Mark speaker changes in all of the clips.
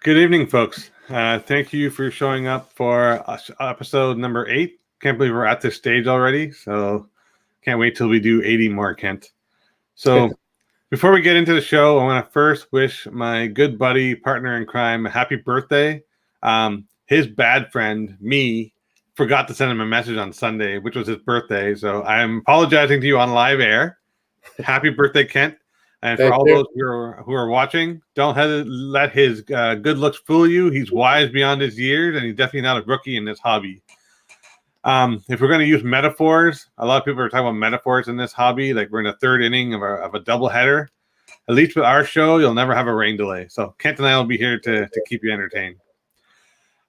Speaker 1: Good evening, folks. Thank you for showing up for episode number 8. Can't believe we're at this stage already, so can't wait till we do 80 more, Kent. So before we get into the show, I want to first wish my good buddy, partner in crime, a happy birthday. His bad friend, me, forgot to send him a message on Sunday, which was his birthday, so I'm apologizing to you on live air. Happy birthday, Kent. And for all those who are watching, don't let his good looks fool you. He's wise beyond his years, and he's definitely not a rookie in this hobby. If we're going to use metaphors, a lot of people are talking about metaphors in this hobby, like we're in the third inning of a doubleheader. At least with our show, you'll never have a rain delay. So Kent and I will be here to keep you entertained.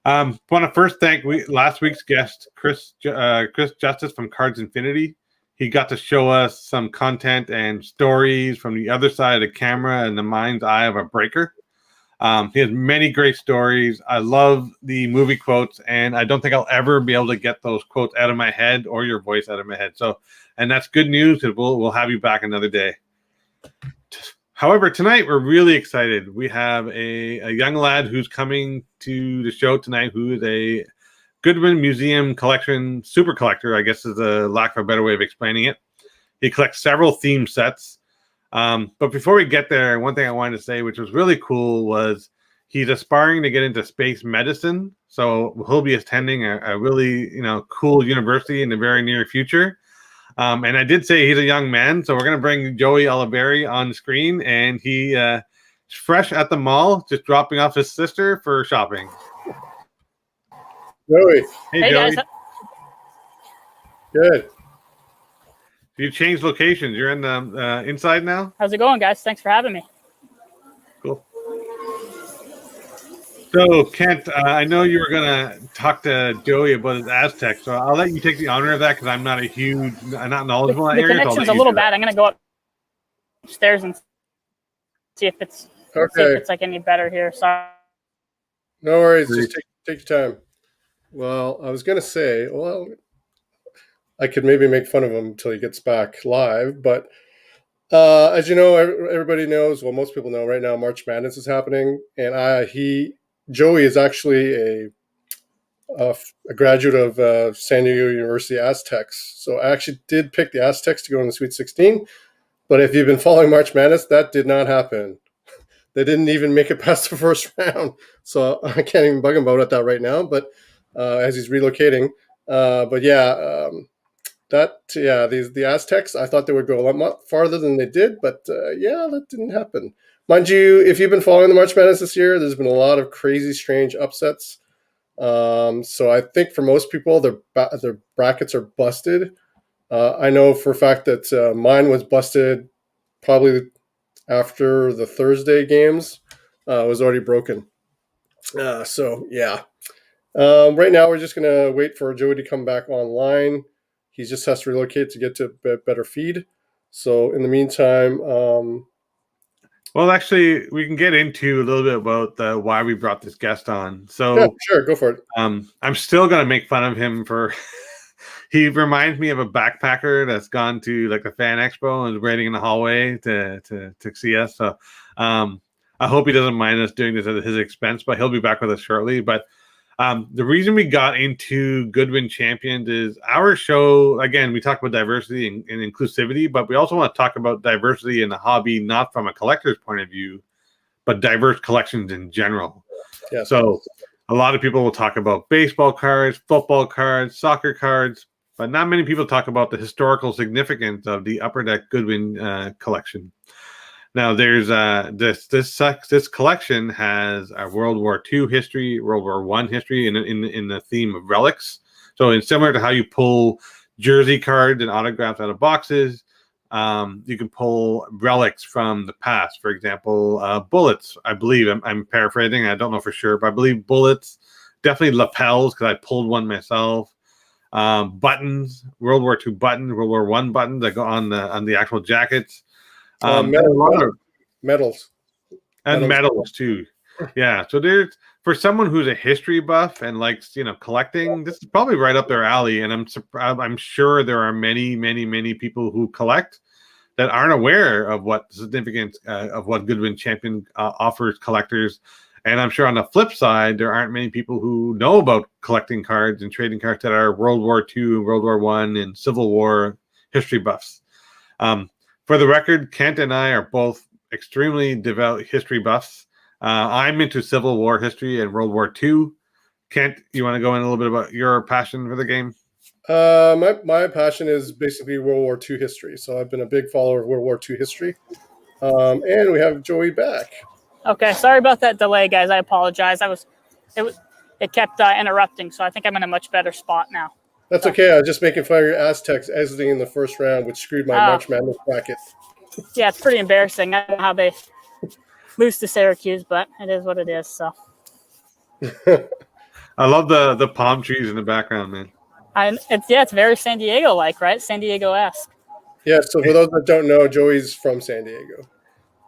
Speaker 1: Want to first thank last week's guest, Chris Justice from Cards Infinity. He got to show us some content and stories from the other side of the camera and the mind's eye of a breaker. He has many great stories. I love the movie quotes, and I don't think I'll ever be able to get those quotes out of my head or your voice out of my head. So, and that's good news because we'll have you back another day. However, tonight we're really excited. We have a young lad who's coming to the show tonight who is a Goodwin Museum Collection super collector, I guess is a lack of a better way of explaining it. He collects several theme sets. But before we get there, one thing I wanted to say, which was really cool, was he's aspiring to get into space medicine. So he'll be attending a really cool university in the very near future. And I did say he's a young man, so we're going to bring Joey Olivieri on screen, and he's fresh at the mall, just dropping off his sister for shopping.
Speaker 2: Joey.
Speaker 1: Hey Joey.
Speaker 2: Guys. Good.
Speaker 1: You changed locations. You're in the inside now?
Speaker 3: How's it going, guys? Thanks for having me.
Speaker 1: Cool. So, Kent, I know you were going to talk to Joey about his Aztec, so I'll let you take the honor of that because I'm not not knowledgeable in that area.
Speaker 3: The connection's a little bad. I'm going to go upstairs and see if it's like any better here. Sorry.
Speaker 2: No worries. Just take your time. Well, I was going to say, I could maybe make fun of him until he gets back live. But as you know, everybody knows, most people know right now, March Madness is happening. And Joey is actually a graduate of San Diego University Aztecs. So I actually did pick the Aztecs to go in the Sweet 16. But if you've been following March Madness, that did not happen. They didn't even make it past the first round. So I can't even bug him about that right now. But as he's relocating. The Aztecs, I thought they would go a lot farther than they did, but that didn't happen. Mind you, if you've been following the March Madness this year, there's been a lot of crazy, strange upsets. So I think for most people, their brackets are busted. I know for a fact that mine was busted probably after the Thursday games. It was already broken. Right now, we're just going to wait for Joey to come back online. He just has to relocate to get to a better feed. So in the meantime...
Speaker 1: well, actually, we can get into a little bit about why we brought this guest on. So,
Speaker 2: yeah, sure, go for it.
Speaker 1: I'm still going to make fun of him for... He reminds me of a backpacker that's gone to like a fan expo and is waiting in the hallway to see us. So I hope he doesn't mind us doing this at his expense, but he'll be back with us shortly. But the reason we got into Goodwin Champions is our show, again, we talk about diversity and inclusivity, but we also want to talk about diversity in the hobby, not from a collector's point of view, but diverse collections in general.
Speaker 2: Yes.
Speaker 1: So a lot of people will talk about baseball cards, football cards, soccer cards, but not many people talk about the historical significance of the Upper Deck Goodwin collection. Now, there's this collection has a World War II history, World War I history, in the theme of relics. So, it's similar to how you pull jersey cards and autographs out of boxes. You can pull relics from the past. For example, bullets. I believe I'm paraphrasing. I don't know for sure, but I believe bullets. Definitely lapels because I pulled one myself. Buttons, World War II buttons, World War I buttons that go on the actual jackets.
Speaker 2: Medals
Speaker 1: too. Yeah. So there's, for someone who's a history buff and likes, collecting, this is probably right up their alley. And I'm sure there are many, many, many people who collect that aren't aware of what the significance of what Goodwin Champion offers collectors And I'm sure on the flip side, there aren't many people who know about collecting cards and trading cards that are World War II, World War I, and Civil War history buffs. For the record, Kent and I are both extremely devout history buffs. I'm into Civil War history and World War II. Kent, you want to go in a little bit about your passion for the game?
Speaker 2: My passion is basically World War II history. So I've been a big follower of World War II history. And we have Joey back.
Speaker 3: Okay, sorry about that delay, guys. I apologize. It kept interrupting, so I think I'm in a much better spot now.
Speaker 2: That's okay. I was just making fun of your Aztecs exiting in the first round, which screwed my March Madness bracket.
Speaker 3: Yeah, it's pretty embarrassing. I don't know how they lose to Syracuse, but it is what it is. So
Speaker 1: I love the palm trees in the background, man.
Speaker 3: It's very San Diego-like, right? San Diego-esque.
Speaker 2: Yeah, so for those that don't know, Joey's from San Diego.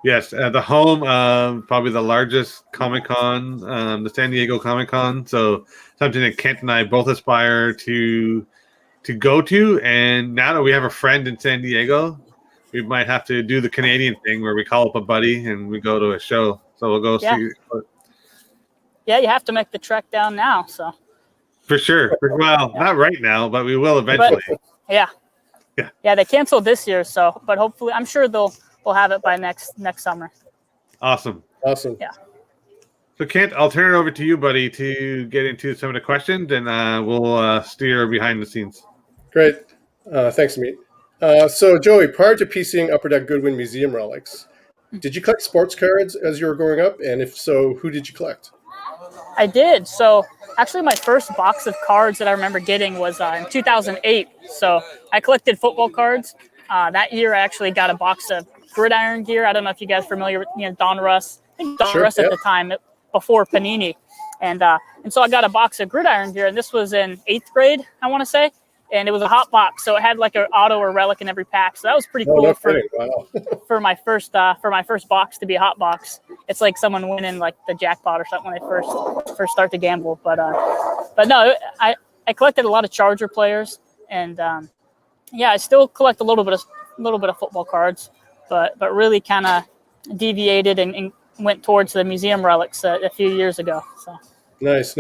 Speaker 1: Yes, the home of probably the largest Comic-Con, the San Diego Comic-Con. So something that Kent and I both aspire to go to. And now that we have a friend in San Diego, we might have to do the Canadian thing where we call up a buddy and we go to a show. So we'll go see.
Speaker 3: Yeah, you have to make the trek down now. So
Speaker 1: for sure. Well, not right now, but we will eventually.
Speaker 3: Yeah, they canceled this year, so but hopefully, I'm sure they'll have it by next summer.
Speaker 1: Awesome.
Speaker 3: Yeah.
Speaker 1: So Kent, I'll turn it over to you, buddy, to get into some of the questions, and we'll steer behind the scenes.
Speaker 2: Great. Thanks, Meet. So Joey, prior to PCing Upper Deck Goodwin Museum Relics, did you collect sports cards as you were growing up? And if so, who did you collect?
Speaker 3: I did. So actually my first box of cards that I remember getting was in 2008. So I collected football cards. That year I actually got a box of Gridiron gear. I don't know if you guys are familiar with Don Russ. I think Don Russ at the time, before Panini. And so I got a box of Gridiron gear, and this was in 8th grade, I want to say. And it was a hot box, so it had like an auto or relic in every pack. So that was pretty cool for my first box to be a hot box. It's like someone winning like the jackpot or something when they first start to gamble. But no, I collected a lot of Charger players, and I still collect a little bit of football cards, but really kind of deviated and went towards the museum relics a few years ago. So
Speaker 2: nice.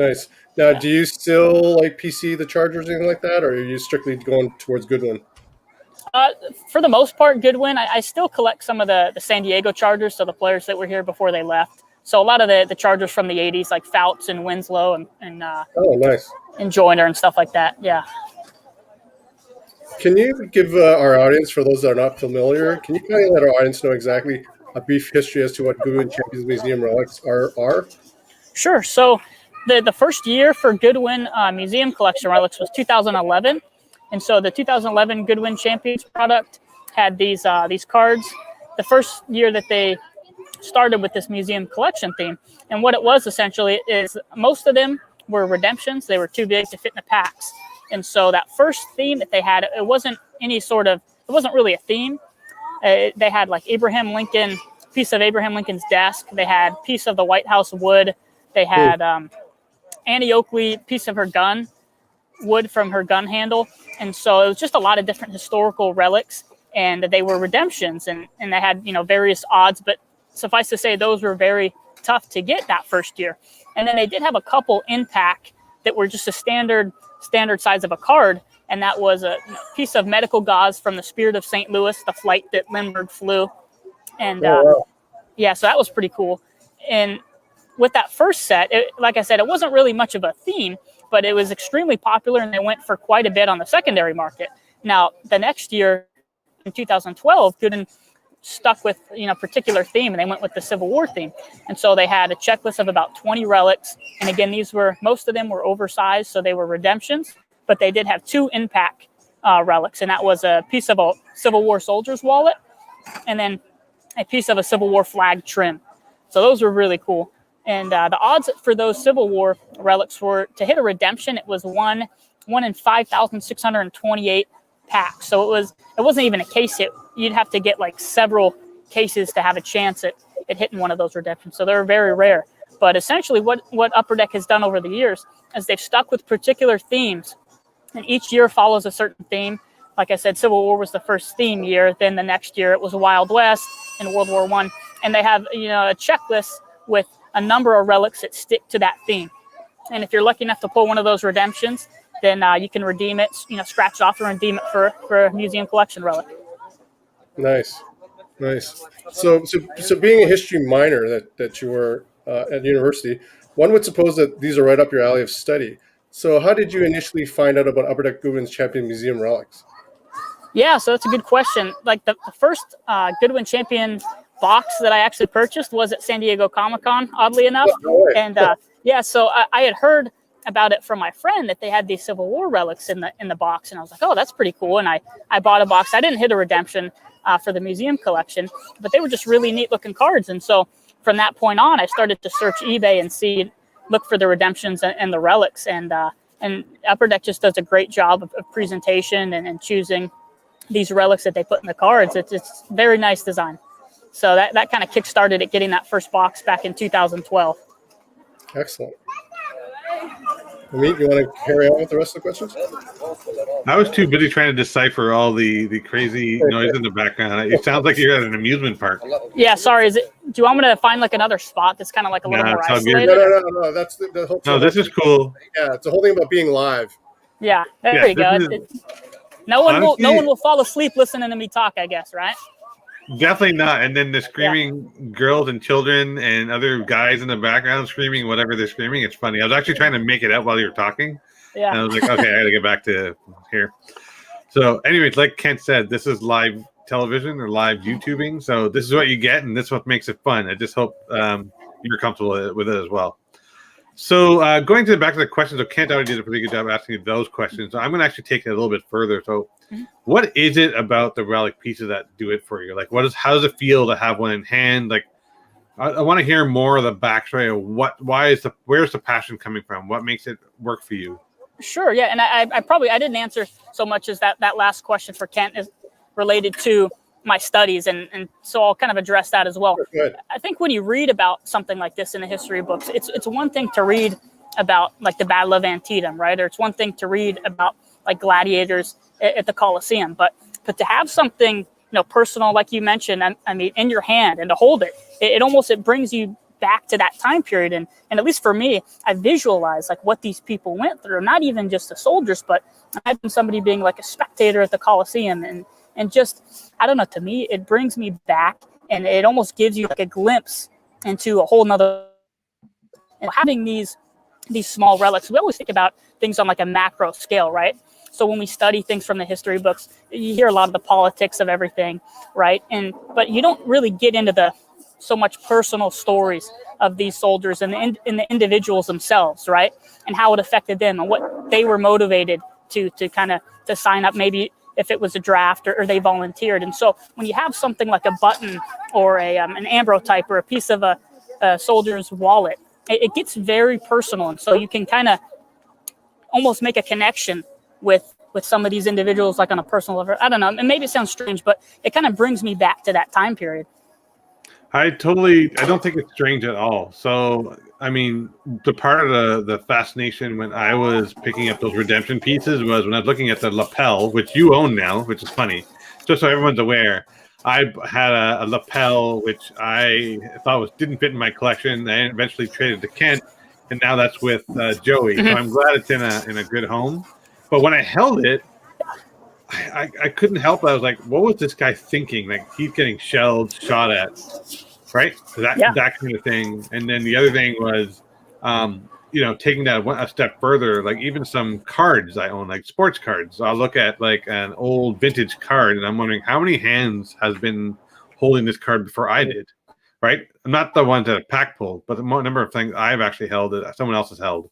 Speaker 2: Now, do you still like PC the Chargers, anything like that, or are you strictly going towards Goodwin?
Speaker 3: For the most part, Goodwin. I still collect some of the San Diego Chargers, so the players that were here before they left. So a lot of the Chargers from the 80s, like Fouts and Winslow and
Speaker 2: nice.
Speaker 3: And Joyner and stuff like that. Yeah.
Speaker 2: Can you give our audience, for those that are not familiar, can you kind of let our audience know exactly a brief history as to what Goodwin Champions Museum Relics are?
Speaker 3: Sure. So the first year for Goodwin Museum Collection Relics was 2011. And so the 2011 Goodwin Champions product had these cards. The first year that they started with this museum collection theme. And what it was essentially is most of them were redemptions. They were too big to fit in the packs. And so that first theme that they had, it wasn't really a theme. They had like piece of Abraham Lincoln's desk. They had piece of the White House wood. They had Annie Oakley, piece of her gun, wood from her gun handle. And so it was just a lot of different historical relics, and they were redemptions, and they had, various odds, but suffice to say, those were very tough to get that first year. And then they did have a couple in pack that were just a standard size of a card. And that was a piece of medical gauze from the Spirit of St. Louis, the flight that Lindbergh flew. And so that was pretty cool. And with that first set, like I said, it wasn't really much of a theme, but it was extremely popular, and they went for quite a bit on the secondary market. Now, the next year, in 2012, Goodwin stuck with particular theme, and they went with the Civil War theme. And so they had a checklist of about 20 relics. And again, most of them were oversized, so they were redemptions, but they did have 2 in-pack relics, and that was a piece of a Civil War soldier's wallet and then a piece of a Civil War flag trim. So those were really cool. And the odds for those Civil War relics were, to hit a redemption, it was 1 in 5,628 packs. So it wasn't even a case hit. You'd have to get like several cases to have a chance at hitting one of those redemptions. So they're very rare. But essentially what Upper Deck has done over the years is they've stuck with particular themes, and each year follows a certain theme. Like I said, Civil War was the first theme year. Then the next year it was Wild West and World War I. And they have a checklist with a number of relics that stick to that theme. And if you're lucky enough to pull one of those redemptions, then you can redeem it, scratch it off and redeem it for a museum collection relic.
Speaker 2: Nice. So being a history minor that you were at university, one would suppose that these are right up your alley of study. So how did you initially find out about Upper Deck Goodwin's Champion Museum relics?
Speaker 3: Yeah, so that's a good question. Like the first Goodwin Champion box that I actually purchased was at San Diego Comic-Con, oddly enough.
Speaker 2: Oh, no way.
Speaker 3: And so I had heard about it from my friend that they had these Civil War relics in the box, and I was like, oh, that's pretty cool. And I bought a box. I didn't hit a redemption for the museum collection, but they were just really neat looking cards. And so from that point on, I started to search eBay and look for the redemptions and the relics. And Upper Deck just does a great job of presentation and choosing these relics that they put in the cards. It's very nice design. So that kind of kickstarted it getting that first box back in 2012.
Speaker 2: Excellent. Amit, you want to carry on with the rest of the questions?
Speaker 1: I was too busy trying to decipher all the crazy noise in the background. It sounds like you're at an amusement park.
Speaker 3: Yeah, sorry. Do you want me to find like another spot that's kind of like a little more isolated?
Speaker 2: No. That's the whole.
Speaker 1: No, this is cool.
Speaker 2: Yeah, it's the whole thing about being live.
Speaker 3: Yeah, there you go. No one will fall asleep listening to me talk, I guess, right?
Speaker 1: Definitely not. And then the screaming girls and children and other guys in the background screaming whatever they're screaming. It's funny. I was actually trying to make it out while you were talking.
Speaker 3: Yeah.
Speaker 1: And I was like, okay, I got to get back to here. So anyways, like Kent said, this is live television or live YouTubing. So this is what you get, and this is what makes it fun. I just hope you're comfortable with it as well. So going back to the questions, so Kent already did a pretty good job asking those questions. So I'm going to actually take it a little bit further. So what is it about the relic pieces that do it for you? Like, how does it feel to have one in hand? Like, I want to hear more of the backstory of where's the passion coming from? What makes it work for you?
Speaker 3: Sure, yeah, and I didn't answer so much as that last question for Kent is related to my studies, and so I'll kind of address that as well.
Speaker 2: Good.
Speaker 3: I think when you read about something like this in the history books, it's one thing to read about like the Battle of Antietam, right? Or it's one thing to read about like gladiators at the Colosseum, but to have something personal, like you mentioned, I mean, in your hand and to hold it brings you back to that time period. And at least for me, I visualize like what these people went through, not even just the soldiers, but imagine somebody being like a spectator at the Colosseum and just, I don't know, to me, it brings me back and it almost gives you like a glimpse into a whole nother, and having these small relics. We always think about things on like a macro scale, right? So when we study things from the history books, you hear a lot of the politics of everything, right? But you don't really get into so much personal stories of these soldiers and the individuals themselves, right? And how it affected them and what they were motivated to kind of to sign up, maybe if it was a draft or they volunteered. And so when you have something like a button or an ambrotype or a piece of a soldier's wallet, it gets very personal. And so you can kind of almost make a connection with some of these individuals, like on a personal level. I don't know, and maybe it sounds strange, but it kind of brings me back to that time period.
Speaker 1: I don't think it's strange at all. So, I mean, the part of the fascination when I was picking up those redemption pieces was when I was looking at the lapel, which you own now, which is funny. Just so everyone's aware, I had a lapel which I thought didn't fit in my collection. I eventually traded to Kent, and now that's with Joey. So I'm glad it's in a good home. But when I held it, I couldn't help it. I was like, what was this guy thinking? Like, he's getting shelled, shot at, right? That kind of thing. And then the other thing was, taking that a step further, like even some cards I own, like sports cards. I'll look at like an old vintage card, and I'm wondering how many hands has been holding this card before I did, right? Not the ones that pack pulled, but the number of things I've actually held that someone else has held.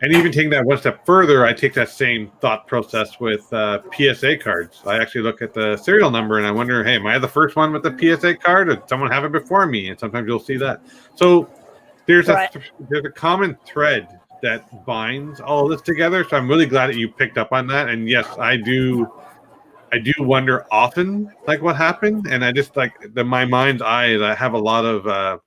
Speaker 1: And even taking that one step further, I take that same thought process with PSA cards. I actually look at the serial number and I wonder, hey, am I the first one with the PSA card? Or did someone have it before me? And sometimes you'll see that. So there's a common thread that binds all of this together. So I'm really glad that you picked up on that. And yes, I do wonder often like what happened. And I just my mind's eye is I have a lot of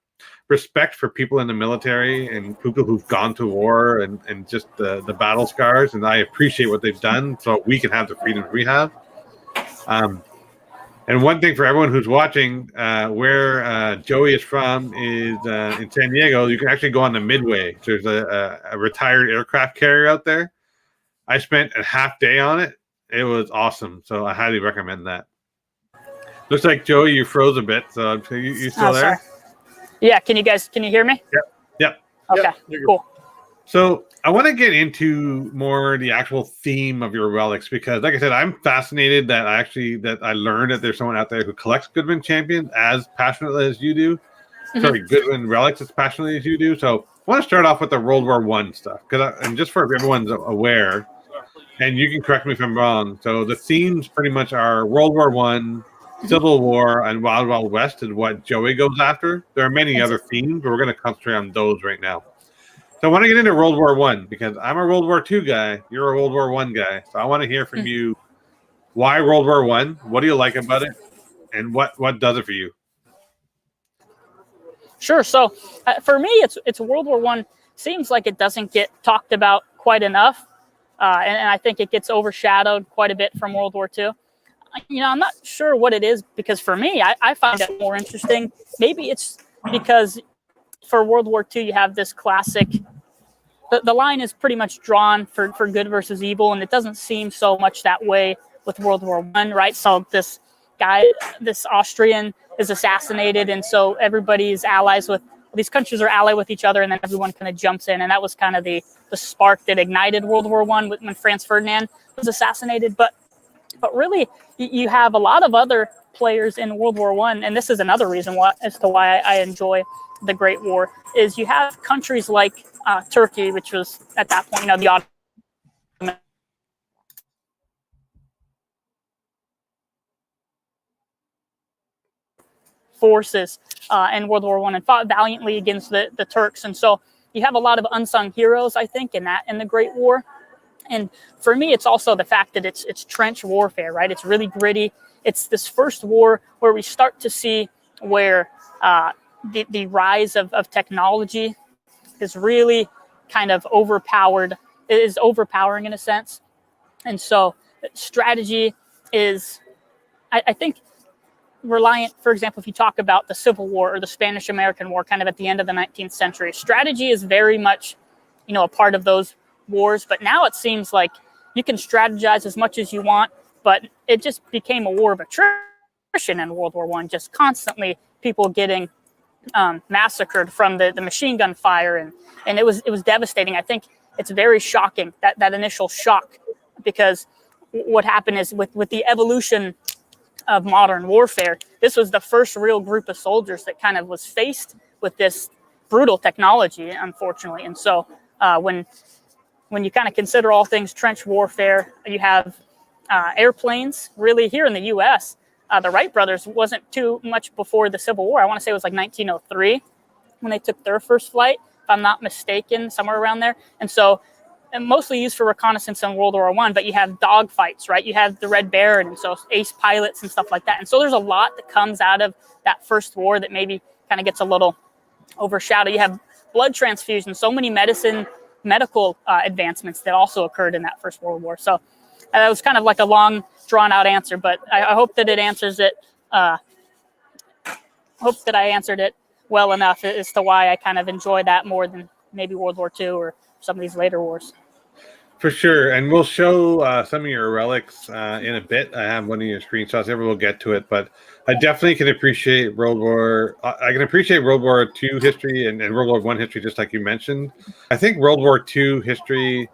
Speaker 1: respect for people in the military and people who've gone to war and just the battle scars, and I appreciate what they've done so we can have the freedoms we have. And one thing for everyone who's watching, where Joey is from is in San Diego. You can actually go on the Midway. There's a retired aircraft carrier out there. I spent a half day on it. It was awesome. So I highly recommend that. Looks like Joey, you froze a bit. So you still there?
Speaker 3: Sorry. Yeah. Can you hear me?
Speaker 1: Yep.
Speaker 3: Okay. Cool.
Speaker 1: So I want to get into more the actual theme of your relics because, like I said, I'm fascinated that I learned that there's someone out there who collects Goodwin champions as passionately as you do. Mm-hmm. Sorry, Goodwin relics as passionately as you do. So I want to start off with the World War I stuff and just for everyone's aware, and you can correct me if I'm wrong. So the themes pretty much are World War I, Civil War, and Wild Wild West is what Joey goes after. There are many other themes, but we're going to concentrate on those right now. So I want to get into World War I because I'm a World War II guy. You're a World War I guy. So I want to hear from you. Why World War I? What do you like about it? And what does it for you?
Speaker 3: Sure. So for me, it's World War I. Seems like it doesn't get talked about quite enough. And I think it gets overshadowed quite a bit from World War II. I'm not sure what it is because for me, I find it more interesting. Maybe it's because for World War II, you have this classic, the line is pretty much drawn for good versus evil, and it doesn't seem so much that way with World War I, right? So this Austrian is assassinated, and so everybody's allies with, these countries are allied with each other, and then everyone kind of jumps in, and that was kind of the spark that ignited World War I when Franz Ferdinand was assassinated. But really, you have a lot of other players in World War I, and this is another reason as to why I enjoy the Great War, is you have countries like Turkey, which was at that point, the Ottoman forces in World War I and fought valiantly against the Turks. And so you have a lot of unsung heroes, I think, in the Great War. And for me, it's also the fact that it's trench warfare, right? It's really gritty. It's this first war where we start to see where the rise of technology is really kind of overpowering in a sense. And so strategy is, I think, reliant, for example, if you talk about the Civil War or the Spanish-American War kind of at the end of the 19th century, strategy is very much, a part of those wars. But now it seems like you can strategize as much as you want, but it just became a war of attrition in World War I, just constantly people getting massacred from the machine gun fire. And it was devastating. I think it's very shocking, that initial shock, because what happened is with the evolution of modern warfare, this was the first real group of soldiers that kind of was faced with this brutal technology, unfortunately. And so when you kind of consider all things trench warfare, you have airplanes. Really, here in the U.S., the Wright brothers wasn't too much before the Civil War. I want to say it was like 1903 when they took their first flight, if I'm not mistaken, somewhere around there. And so mostly used for reconnaissance in World War I, but you have dogfights, right? You have the Red Baron, and so ace pilots and stuff like that. And so there's a lot that comes out of that first war that maybe kind of gets a little overshadowed. You have blood transfusion, so many medical advancements that also occurred in that First World War. So that was kind of like a long, drawn-out answer, but I hope that it answers it. Hope that I answered it well enough as to why I kind of enjoy that more than maybe World War II or some of these later wars.
Speaker 1: For sure, and we'll show some of your relics in a bit. I have one of your screenshots. Everyone will get to it, but I definitely can appreciate World War. I can appreciate World War II history and World War I history, just like you mentioned. I think World War II history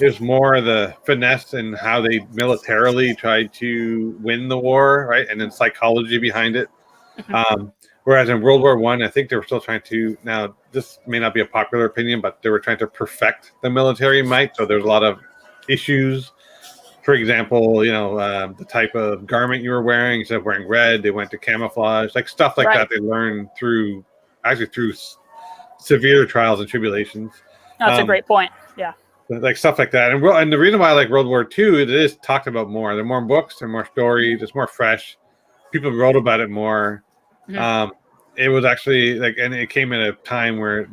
Speaker 1: is more the finesse and how they militarily tried to win the war, right, and then psychology behind it. Whereas in World War I think they were still trying to, now this may not be a popular opinion, but they were trying to perfect the military might. So there's a lot of issues. For example, the type of garment you were wearing, instead of wearing red, they went to camouflage, like stuff like that. They learned through severe trials and tribulations.
Speaker 3: That's a great point. Yeah.
Speaker 1: Like stuff like that. And the reason why I like World War II, it is talked about more. There are more books, there are more stories, it's more fresh. People wrote about it more. It was actually and it came at a time where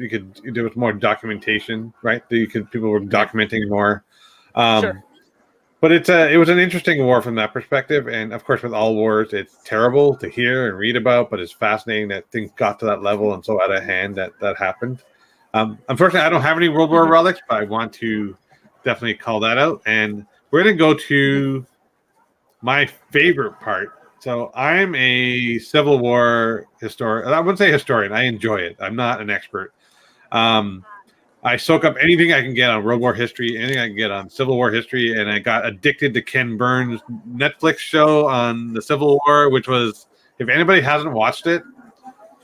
Speaker 1: there was more documentation, right? People were documenting more.
Speaker 3: Sure.
Speaker 1: But it was an interesting war from that perspective, and of course, with all wars, it's terrible to hear and read about, but it's fascinating that things got to that level and so out of hand that happened. Unfortunately, I don't have any World War relics, but I want to definitely call that out. And we're going to go to my favorite part. So I'm a Civil War historian. I wouldn't say historian. I enjoy it. I'm not an expert. I soak up anything I can get on World War history, anything I can get on Civil War history, and I got addicted to Ken Burns' Netflix show on the Civil War, which was, if anybody hasn't watched it,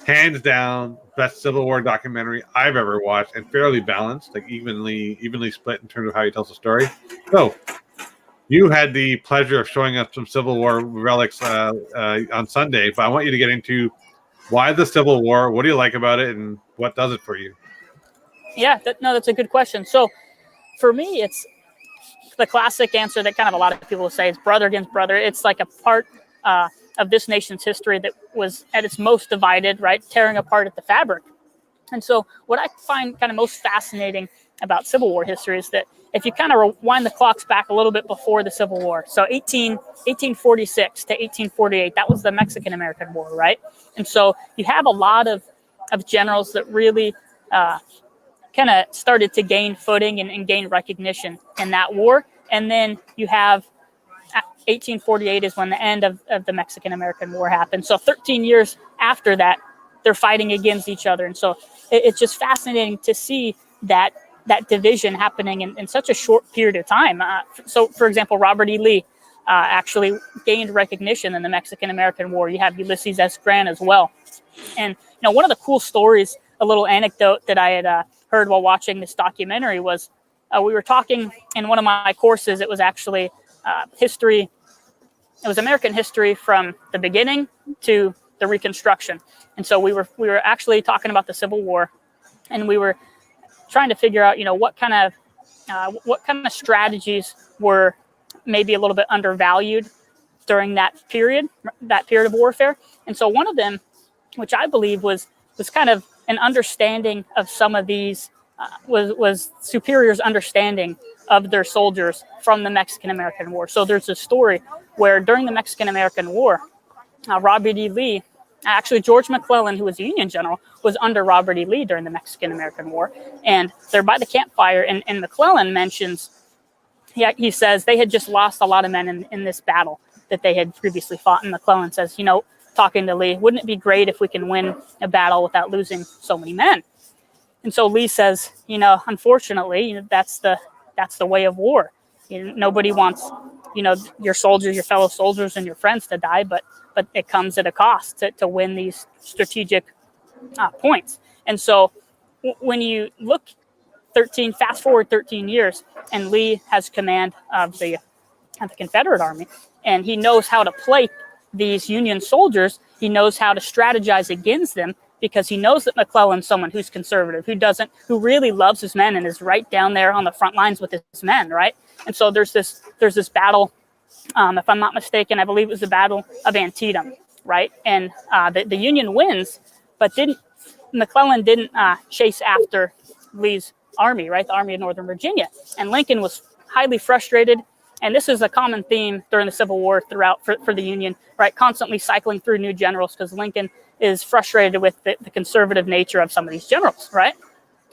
Speaker 1: hands down, best Civil War documentary I've ever watched, and fairly balanced, like evenly split in terms of how he tells the story. So, you had the pleasure of showing us some Civil War relics on Sunday, but I want you to get into why the Civil War, what do you like about it, and what does it for you?
Speaker 3: Yeah, that's a good question. So for me, it's the classic answer that kind of a lot of people say. It's brother against brother. It's like a part of this nation's history that was at its most divided, right? Tearing apart at the fabric. And so what I find kind of most fascinating about Civil War history is that if you kind of rewind the clocks back a little bit before the Civil War, so 1846 to 1848, that was the Mexican-American War, right? And so you have a lot of generals that really kind of started to gain footing and gain recognition in that war. And then you have 1848 is when the end of the Mexican-American War happened. So 13 years after that, they're fighting against each other. And so it's just fascinating to see that division happening in such a short period of time. So, for example, Robert E. Lee actually gained recognition in the Mexican-American War. You have Ulysses S. Grant as well. And, one of the cool stories, a little anecdote that I had heard while watching this documentary was we were talking in one of my courses. It was actually history. It was American history from the beginning to the Reconstruction. And so we were actually talking about the Civil War, and we were trying to figure out, what kind of strategies were maybe a little bit undervalued during that period of warfare. And so one of them, which I believe was kind of an understanding of some of these, was superiors' understanding of their soldiers from the Mexican-American War. So there's a story where during the Mexican-American War, Robert E. Lee, actually George McClellan, who was a Union general, was under Robert E. Lee during the Mexican-American War. And they're by the campfire, and McClellan mentions, he says they had just lost a lot of men in this battle that they had previously fought. And McClellan says, talking to Lee, wouldn't it be great if we can win a battle without losing so many men? And so Lee says, unfortunately, that's the way of war. Nobody wants, your soldiers, your fellow soldiers, and your friends to die, but it comes at a cost to win these strategic points. And so when you look fast forward 13 years, and Lee has command of the Confederate Army, and he knows how to play these Union soldiers. He knows how to strategize against them, because he knows that McClellan's someone who's conservative, who really loves his men and is right down there on the front lines with his men, right? And so there's this battle, if I'm not mistaken, I believe it was the Battle of Antietam, right? And the Union wins, but McClellan didn't chase after Lee's army, right? The Army of Northern Virginia. And Lincoln was highly frustrated. And this is a common theme during the Civil War throughout for the Union, right? Constantly cycling through new generals, because Lincoln is frustrated with the conservative nature of some of these generals, right?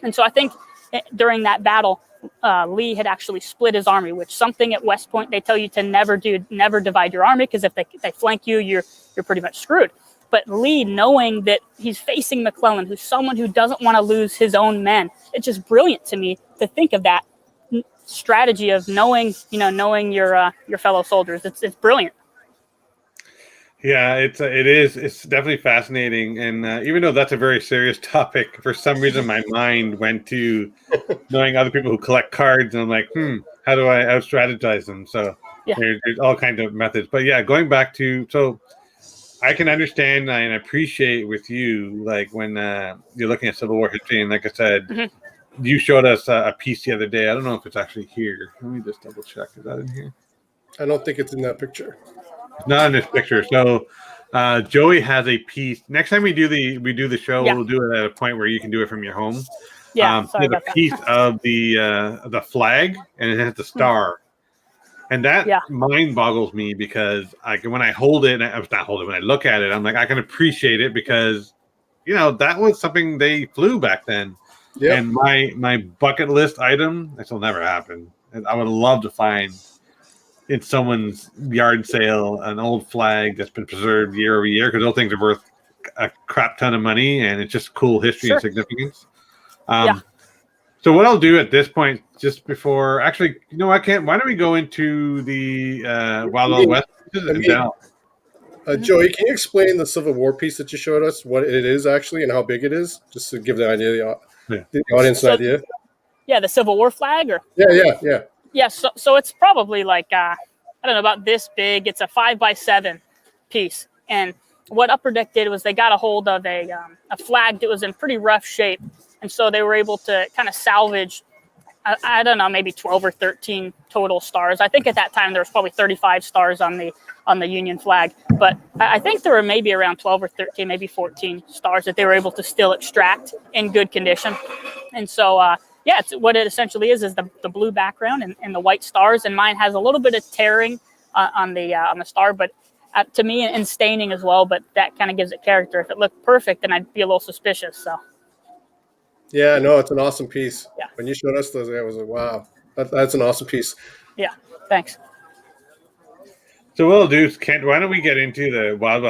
Speaker 3: And so I think during that battle, Lee had actually split his army, which something at West Point they tell you to never do, never divide your army, because if they flank you, you're pretty much screwed. But Lee, knowing that he's facing McClellan, who's someone who doesn't want to lose his own men, it's just brilliant to me to think of that strategy of knowing your fellow soldiers. It's brilliant.
Speaker 1: Yeah, it is. It's definitely fascinating, and even though that's a very serious topic, for some reason my mind went to knowing other people who collect cards, and I'm like, how do I out-strategize them? So there's all kinds of methods. But yeah, going back to, so I can understand and appreciate with you, like when you're looking at Civil War history, and like I said, you showed us a piece the other day. I don't know if it's actually here. Let me just double check. Is that in here?
Speaker 2: I don't think it's in that picture.
Speaker 1: It's not in this picture. So Joey has a piece. Next time we do the show, we'll do it at a point where you can do it from your home.
Speaker 3: Yeah, sorry about
Speaker 1: a piece of the flag, and it has the star. And that mind boggles me because when I hold it, when I look at it, I'm like, I can appreciate it because, that was something they flew back then. Yep. And my bucket list item, this will never happen. And I would love to find in someone's yard sale an old flag that's been preserved year over year, because those things are worth a crap ton of money, and it's just cool history and significance. So what I'll do at this point, just before, actually, I can't. Why don't we go into the Wild West?
Speaker 2: Joey, can you explain the Civil War piece that you showed us, what it is actually and how big it is, just to give the audience an idea?
Speaker 3: Yeah, the Civil War flag, or
Speaker 2: yeah.
Speaker 3: So it's probably like I don't know, about this big. It's a 5x7 piece, and what Upper Deck did was they got a hold of a flag that was in pretty rough shape. And so they were able to kind of salvage, I don't know, maybe 12 or 13 total stars. I think at that time there was probably 35 stars on the Union flag. But I think there were maybe around 12 or 13, maybe 14 stars that they were able to still extract in good condition. And so, it's, what it essentially is the blue background and the white stars. And mine has a little bit of tearing on the star, but to me, and staining as well. But that kind of gives it character. If it looked perfect, then I'd be a little suspicious. So.
Speaker 2: Yeah, no, it's an awesome piece.
Speaker 3: Yeah.
Speaker 2: When you showed us those, I was like, wow, that's an awesome piece.
Speaker 3: Yeah, thanks.
Speaker 1: So what I'll do is, Kent, why don't we get into the Wild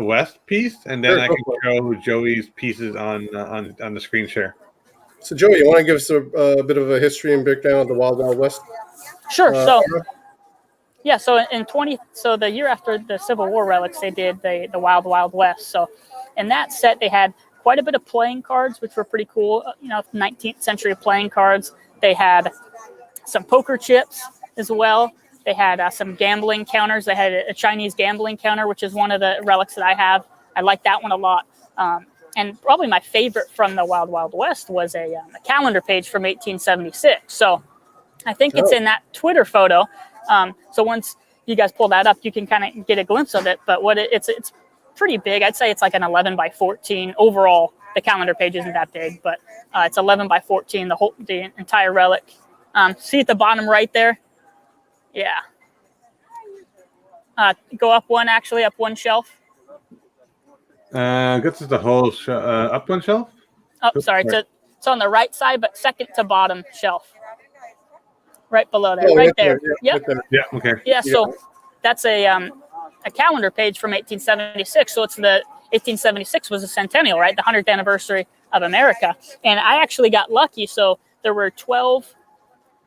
Speaker 1: West piece, and then I can show Joey's pieces on the screen share.
Speaker 2: So, Joey, you want to give us a bit of a history and breakdown of the Wild West?
Speaker 3: Sure. So the year after the Civil War relics, they did the Wild West. So in that set, they had quite a bit of playing cards, which were pretty cool. 19th century playing cards. They had some poker chips as well. They had some gambling counters. They had a Chinese gambling counter, which is one of the relics that I have. I like that one a lot. And probably my favorite from the Wild West was a calendar page from 1876. So I think it's in that Twitter photo. So once you guys pull that up, you can kind of get a glimpse of it. But it's pretty big. I'd say it's like an 11 by 14 overall. The calendar page isn't that big, but it's 11 by 14, the entire relic. See at the bottom right there? Yeah. Go up one shelf.
Speaker 1: I guess it's the whole up one shelf?
Speaker 3: Oh, sorry. It's on the right side, but second to bottom shelf. Right below there, right there. Yep.
Speaker 1: Yeah, okay.
Speaker 3: Yeah, so that's a calendar page from 1876. So it's 1876 was a centennial, right? The 100th anniversary of America. And I actually got lucky. So there were 12.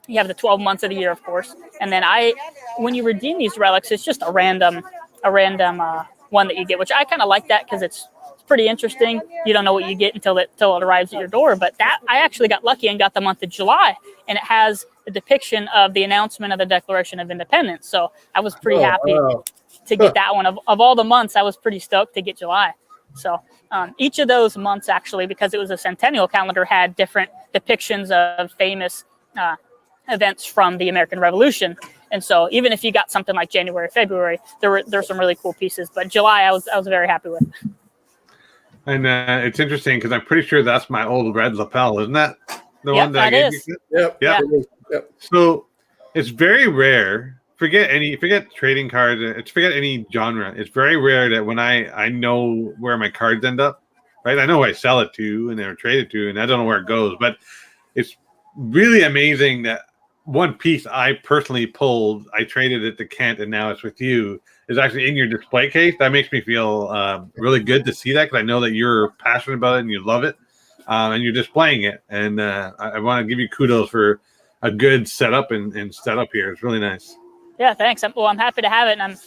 Speaker 3: You have the 12 months of the year, of course. And then when you redeem these relics, it's just a random one that you get, which I kind of like that because it's pretty interesting. You don't know what you get until it arrives at your door. But I actually got lucky and got the month of July, and it has a depiction of the announcement of the Declaration of Independence. So I was pretty happy to get that one. Of all the months, I was pretty stoked to get July. So each of those months, actually, because it was a centennial calendar, had different depictions of famous events from the American Revolution. And so even if you got something like January, February, there's some really cool pieces. But July, I was very happy with.
Speaker 1: And it's interesting because I'm pretty sure that's my old red lapel, isn't that the one that I gave you? Yep. So it's very rare. Forget trading cards. Forget any genre. It's very rare that when I know where my cards end up, right? I know who I sell it to and they're traded to, and I don't know where it goes. But it's really amazing that one piece I personally pulled, I traded it to Kent, and now it's with you, is actually in your display case. That makes me feel really good to see that, because I know that you're passionate about it and you love it, and you're displaying it. And I want to give you kudos for a good setup and setup here. It's really nice.
Speaker 3: Yeah, thanks. I'm happy to have it, and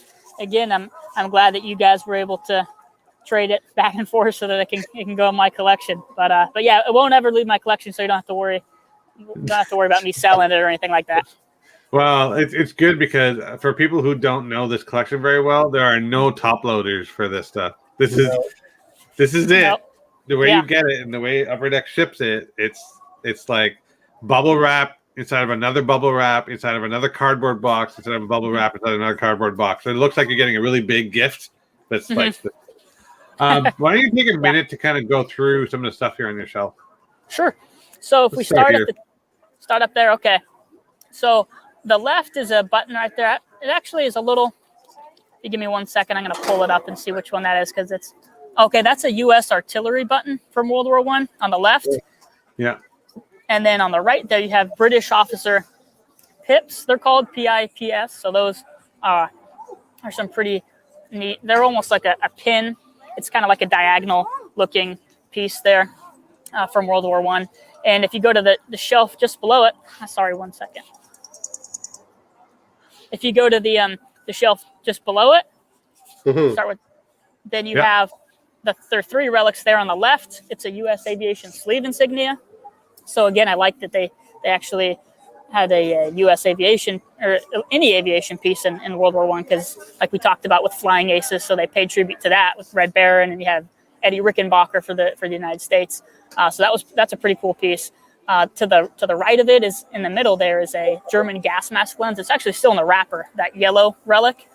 Speaker 3: I'm glad that you guys were able to trade it back and forth so that it can go in my collection. But yeah, it won't ever leave my collection, so you don't have to worry. Don't have to worry about me selling it or anything like that.
Speaker 1: Well, it's good because for people who don't know this collection very well, there are no top loaders for this stuff. This is it. Nope. The way you get it and the way Upper Deck ships it, it's like bubble wrap inside of another bubble wrap, inside of another cardboard box, inside of a bubble wrap, inside of another cardboard box. So it looks like you're getting a really big gift. That's like, why don't you take a minute to kind of go through some of the stuff here on your shelf?
Speaker 3: Sure. So if we start up there, okay. So the left is a button right there. It actually is a little. You give me 1 second. I'm going to pull it up and see which one that is because it's okay. That's a U.S. artillery button from World War I on the left.
Speaker 1: Yeah.
Speaker 3: And then on the right there, you have British officer pips. They're called PIPS. So those are some pretty neat. They're almost like a pin. It's kind of like a diagonal looking piece there from World War I. And if you go to the shelf just below it, sorry, 1 second. If you go to the shelf just below it, start with, then you have there are 3 relics there on the left. It's a U.S. aviation sleeve insignia. So again, I like that they actually had a U.S. aviation or any aviation piece in World War I because, like we talked about with Flying Aces, so they paid tribute to that with Red Baron, and you have Eddie Rickenbacker for the United States. So that's a pretty cool piece. To the right of it is in the middle. There is a German gas mask lens. It's actually still in the wrapper. That yellow relic,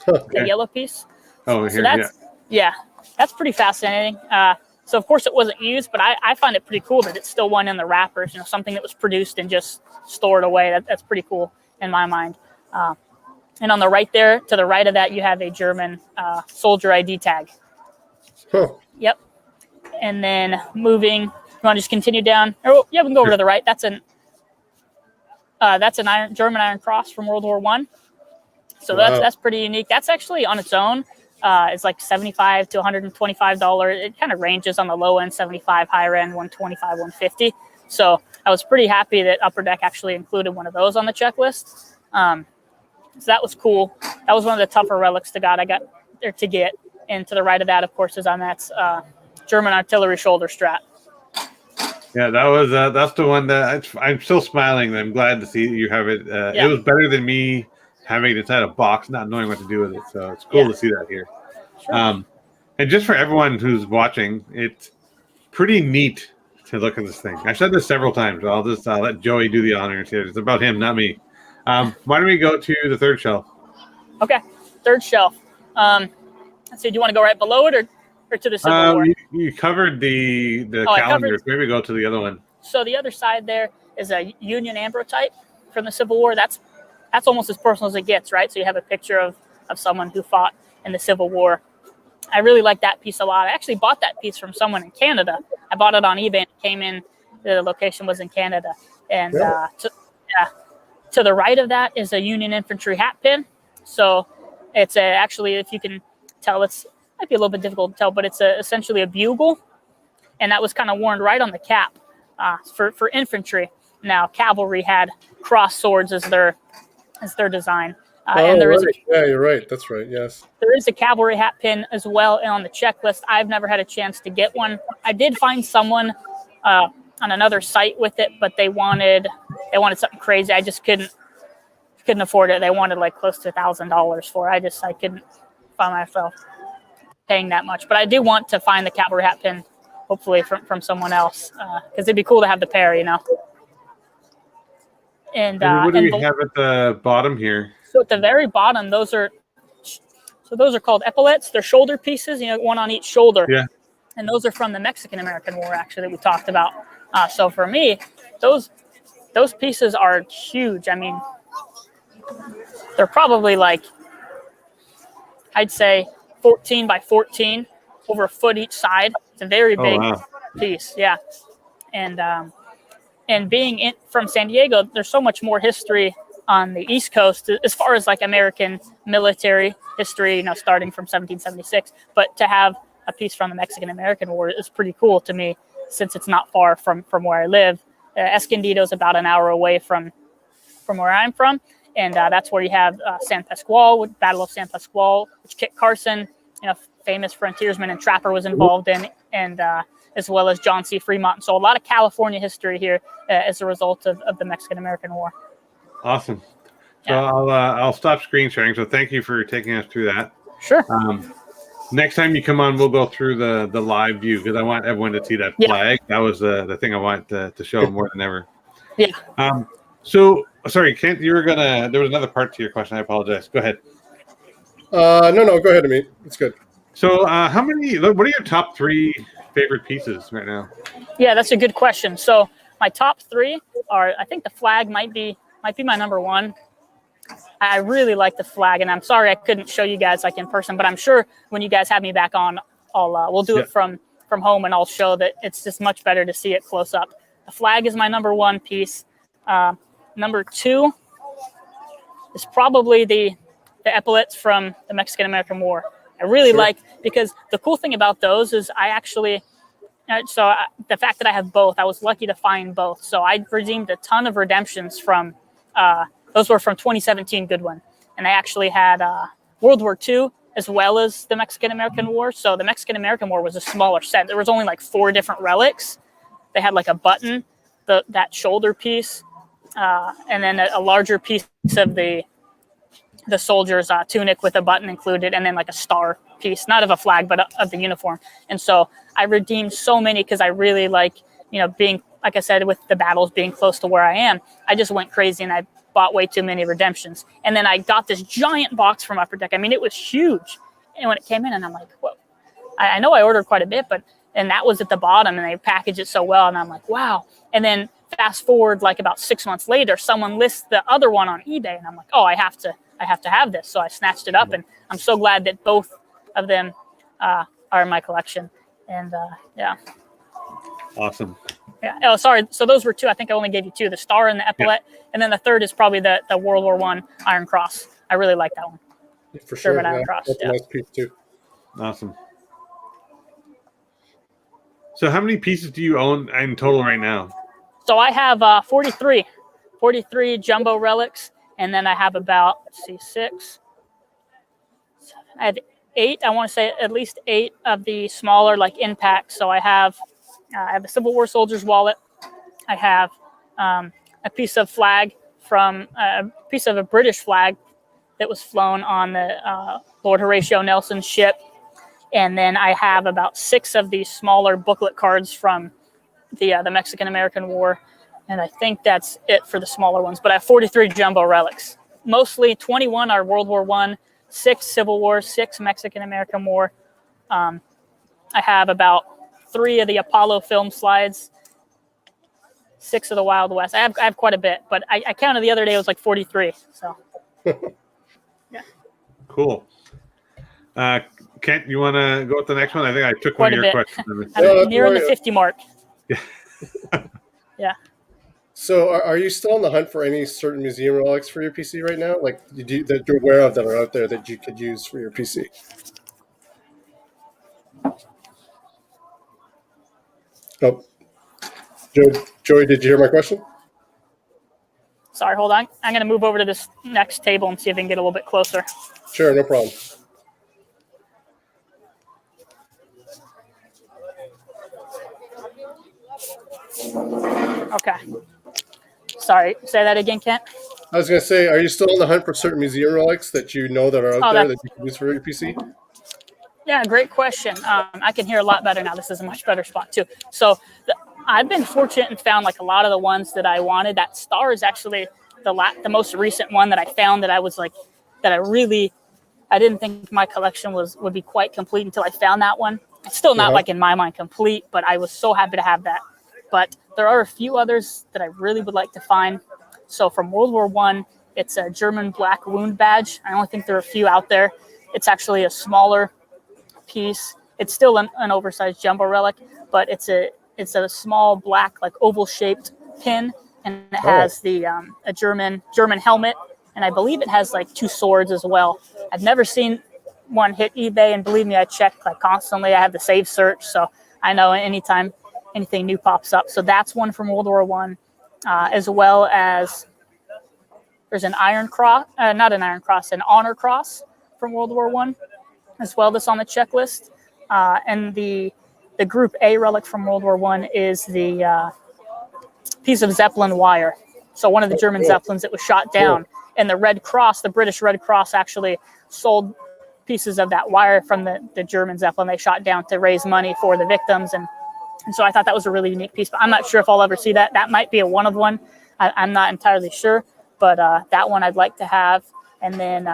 Speaker 3: the yellow piece.
Speaker 1: Oh,
Speaker 3: so that's pretty fascinating. So of course it wasn't used, but I find it pretty cool that it's still one in the wrappers. Something that was produced and just stored away. That's pretty cool in my mind. And on the right there, to the right of that, you have a German soldier ID tag. Yep. And then moving, you want to just continue down? Oh, yeah, we can go over to the right. That's an German Iron Cross from World War I. So that's pretty unique. That's actually on its own. It's like $75 to $125. It kind of ranges on the low end, 75, higher end, 125, 150. So I was pretty happy that Upper Deck actually included one of those on the checklist. So that was cool. That was one of the tougher relics I got there to get. And to the right of that, of course, is on that German artillery shoulder strap.
Speaker 1: Yeah, that's the one that I'm still smiling. I'm glad to see you have it. It was better than me having it inside a box, not knowing what to do with it. So it's cool to see that here.
Speaker 3: Sure.
Speaker 1: And just for everyone who's watching, it's pretty neat to look at this thing. I've said this several times. I'll let Joey do the honors here. It's about him, not me. Why don't we go to the third shelf?
Speaker 3: Okay, third shelf. Let's see. Do you want to go right below it or to the Civil War?
Speaker 1: You covered the calendars. Maybe go to the other one.
Speaker 3: So the other side there is a Union ambrotype from the Civil War. That's almost as personal as it gets, right? So you have a picture of someone who fought in the Civil War. I really like that piece a lot. I actually bought that piece from someone in Canada. I bought it on eBay and it came in. The location was in Canada. And to the right of that is a Union infantry hat pin. So it's actually, if you can tell, it might be a little bit difficult to tell, but it's essentially a bugle. And that was kind of worn right on the cap for infantry. Now, cavalry had cross swords as their design. And there is
Speaker 2: you're right. That's right. Yes.
Speaker 3: There is a cavalry hat pin as well on the checklist. I've never had a chance to get one. I did find someone on another site with it, but they wanted something crazy. I just couldn't afford it. They wanted like close to $1,000 for it. I couldn't find myself paying that much. But I do want to find the cavalry hat pin, hopefully from someone else, because it'd be cool to have the pair, And
Speaker 1: what do we have at the bottom here?
Speaker 3: So at the very bottom, those are called epaulettes. They're shoulder pieces, one on each shoulder.
Speaker 1: Yeah.
Speaker 3: And those are from the Mexican-American War, actually, that we talked about. So for me, those pieces are huge. I mean, they're probably like, I'd say 14 by 14, over a foot each side. It's a very big piece. Yeah. And being from San Diego, there's so much more history on the East Coast as far as like American military history, starting from 1776. But to have a piece from the Mexican-American War is pretty cool to me, since it's not far from where I live. Escondido is about an hour away from where I'm from, and that's where you have San Pasqual, Battle of San Pasqual, which Kit Carson, famous frontiersman and trapper, was involved in, and as well as John C. Fremont. So a lot of California history here as a result of the Mexican-American War.
Speaker 1: Awesome. So I'll stop screen sharing. So thank you for taking us through that.
Speaker 3: Sure.
Speaker 1: Next time you come on, we'll go through the live view, because I want everyone to see that flag. That was the thing I want to show more than ever.
Speaker 3: Yeah.
Speaker 1: So sorry, Kent, there was another part to your question. I apologize. Go ahead.
Speaker 2: No, go ahead, Amit. It's good. So
Speaker 1: what are your top 3 favorite pieces right now?
Speaker 3: Yeah, that's a good question. So my top 3 are, I think the flag might be my number 1. I really like the flag, and I'm sorry I couldn't show you guys like in person, but I'm sure when you guys have me back on, we'll do it from home, and I'll show that it's just much better to see it close up. The flag is my number one piece. Number two is probably the epaulettes from the Mexican-American War. I really like, because the cool thing about those is I actually, the fact that I have both, I was lucky to find both. So I redeemed a ton of redemptions from, those were from 2017 Goodwin. And I actually had World War II as well as the Mexican-American War. So the Mexican-American War was a smaller set. There was only like 4 different relics. They had like a button, that shoulder piece, and then a larger piece of the soldier's tunic with a button included, and then like a star piece, not of a flag, but of the uniform. And so I redeemed so many because I really like, being, like I said, with the battles being close to where I am, I just went crazy and I bought way too many redemptions. And then I got this giant box from Upper Deck. I mean, it was huge. And when it came in, and I'm like, whoa, I know I ordered quite a bit, and that was at the bottom, and they packaged it so well. And I'm like, wow. And then fast forward like about 6 months later, someone lists the other one on eBay, and I'm like, oh, I have to have this. So I snatched it up, and I'm so glad that both of them are in my collection. And yeah.
Speaker 1: Awesome.
Speaker 3: Yeah. Oh, sorry. So those were 2. I think I only gave you 2, the star and the epaulette. Yeah. And then the third is probably the World War I Iron Cross. I really like that one.
Speaker 2: For sure.
Speaker 3: German Iron Cross.
Speaker 2: That's a nice piece too.
Speaker 1: Awesome. So how many pieces do you own in total right now?
Speaker 3: So I have 43 jumbo relics. And then I have about, 6, 7, I have 8. I want to say at least 8 of the smaller, like impact. So I have a Civil War soldier's wallet. I have a piece of flag from a piece of a British flag that was flown on the Lord Horatio Nelson's ship. And then I have about 6 of these smaller booklet cards from the Mexican-American War. And I think that's it for the smaller ones. But I have 43 jumbo relics. Mostly 21 are World War I, 6 Civil War, 6 Mexican-American War. I have about 3 of the Apollo film slides, 6 of the Wild West. I have quite a bit, but I counted the other day, it was like 43. So, yeah.
Speaker 1: Cool. Kent, you want to go with the next one? I think I took one of your questions.
Speaker 3: I'm nearing the 50 mark.
Speaker 1: Yeah.
Speaker 3: Yeah.
Speaker 2: So are you still on the hunt for any certain museum relics for your PC right now? Like that you're aware of that are out there that you could use for your PC? Oh, Joey, did you hear my question?
Speaker 3: Sorry, hold on. I'm going to move over to this next table and see if I can get a little bit closer.
Speaker 2: Sure, no problem.
Speaker 3: Okay. Sorry, say that again, Kent.
Speaker 2: I was going to say, are you still on the hunt for certain museum relics that you know that are out there that you can use for your PC?
Speaker 3: Yeah, great question. I can hear a lot better now. This is a much better spot too. So I've been fortunate and found like a lot of the ones that I wanted. That star is actually the most recent one that I found that I was like, that I didn't think my collection would be quite complete until I found that one. It's still not like in my mind complete, but I was so happy to have that. But there are a few others that I really would like to find. So from World War I, it's a German black wound badge. I only think there are a few out there. It's actually a smaller piece. It's still an oversized jumbo relic, but it's a small black, like oval shaped pin, and it has a German helmet, and I believe it has like 2 swords as well. I've never seen one hit eBay, and believe me, I check like constantly. I have the save search, so I know anytime anything new pops up. So that's one from World War I, as well as there's an Iron Cross, not an Iron Cross, an Honor Cross from World War I, as well that's on the checklist. And the Group A relic from World War I is the piece of Zeppelin wire. So one of the German Zeppelins that was shot down, and the Red Cross, the British Red Cross, actually sold pieces of that wire from the German Zeppelin they shot down to raise money for the victims. And so I thought that was a really unique piece, but I'm not sure if I'll ever see that. That might be a one of one. I'm not entirely sure, but that one I'd like to have. And then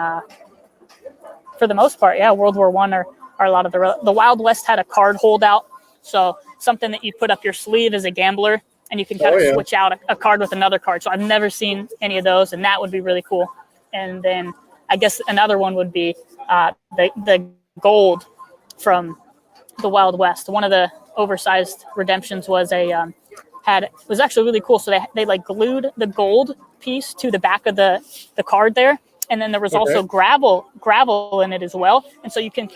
Speaker 3: for the most part, World War I are a lot of the Wild West had a card holdout. So something that you put up your sleeve as a gambler, and you can kind of switch out a card with another card. So I've never seen any of those, and that would be really cool. And then I guess another one would be the gold from the Wild West. One of the oversized redemptions was it was actually really cool. So they like glued the gold piece to the back of the card there, and then there was also gravel in it as well. And so you can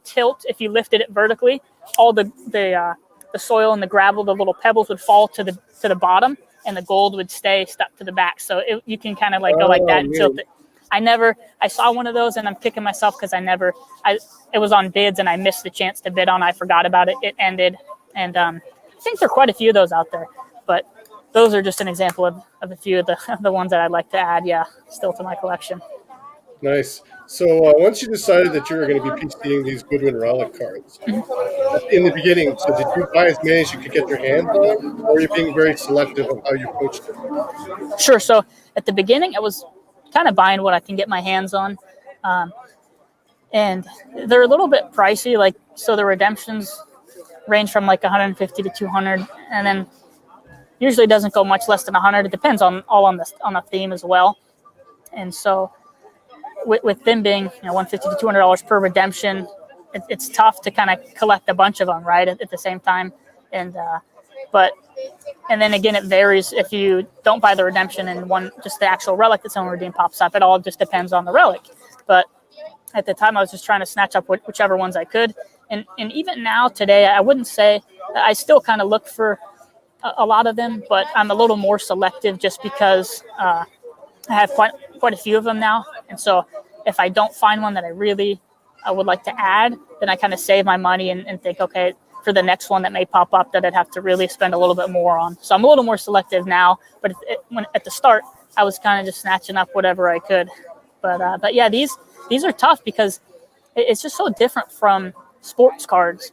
Speaker 3: tilt, if you lifted it vertically, all the soil and the gravel, the little pebbles would fall to the bottom, and the gold would stay stuck to the back. So you can kind of like go like that and tilt it. I saw one of those, and I'm kicking myself because it was on bids and I missed the chance to bid on. I forgot about it. It ended. And I think there are quite a few of those out there, but those are just an example of a few of the ones that I'd like to add. Yeah. Still to my collection.
Speaker 2: Nice. So once you decided that you were going to be PCing these Goodwin Relic cards, in the beginning, so did you buy as many as you could get your hands on, or were you being very selective of how you approached it?
Speaker 3: Sure. So at the beginning, I was kind of buying what I can get my hands on. And they're a little bit pricey. Like, so the redemptions range from like 150 to 200, and then usually doesn't go much less than 100. It depends on the theme as well. And so with them being, $150 to $200 per redemption, it's tough to kind of collect a bunch of them, right, at the same time. And then again, it varies if you don't buy the redemption and just the actual relic that someone redeemed pops up. It all just depends on the relic. But at the time, I was just trying to snatch up whichever ones I could. And even now, today, I wouldn't say I still kind of look for a lot of them, but I'm a little more selective just because I have quite a few of them now. And so if I don't find one that I would like to add, then I kind of save my money and think, okay, for the next one that may pop up that I'd have to really spend a little bit more on. So I'm a little more selective now, but when at the start, I was kind of just snatching up whatever I could. But yeah, these are tough because it's just so different from sports cards.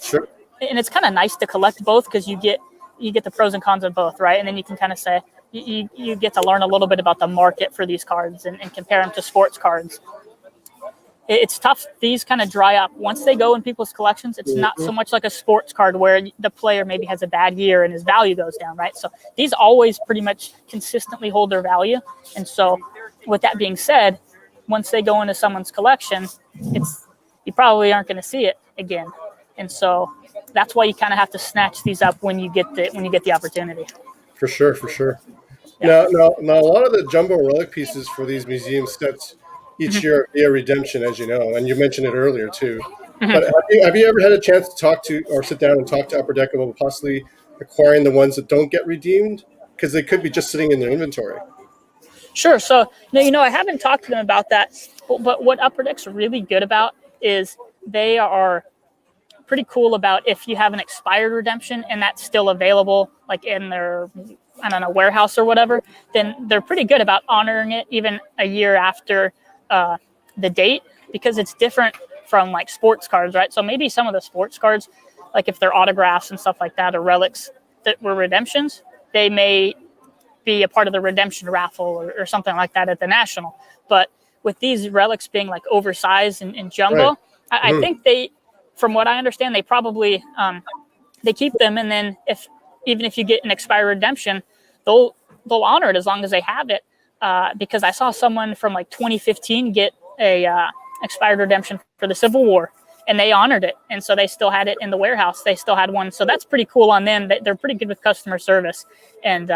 Speaker 2: Sure.
Speaker 3: And it's kind of nice to collect both because you get the pros and cons of both, right? And then you can kind of say you get to learn a little bit about the market for these cards and compare them to sports cards. It's tough. These kind of dry up. Once they go in people's collections, it's not so much like a sports card where the player maybe has a bad year and his value goes down, right? So these always pretty much consistently hold their value. And so with that being said, once they go into someone's collection, you probably aren't going to see it again. And so that's why you kind of have to snatch these up when you get the opportunity.
Speaker 2: For sure. Yeah. Now, a lot of the jumbo relic pieces for these museum sets each year via redemption, as you know, and you mentioned it earlier too. But have you ever had a chance to talk to or sit down and talk to Upper Deck about possibly acquiring the ones that don't get redeemed because they could be just sitting in their inventory?
Speaker 3: Sure. So I haven't talked to them about that, but what Upper Deck's really good about is they are pretty cool about if you have an expired redemption and that's still available, like in their, warehouse or whatever, then they're pretty good about honoring it even a year after the date, because it's different from like sports cards, right? So maybe some of the sports cards, like if they're autographs and stuff like that, or relics that were redemptions, they may be a part of the redemption raffle or something like that at the National. But with these relics being like oversized and jumbo, right. I think from what I understand, they probably they keep them, and then even if you get an expired redemption, they'll honor it as long as they have it. Because I saw someone from like 2015 get a expired redemption for the Civil War, and they honored it, and so they still had it in the warehouse. They still had one, so that's pretty cool on them. They're pretty good with customer service, and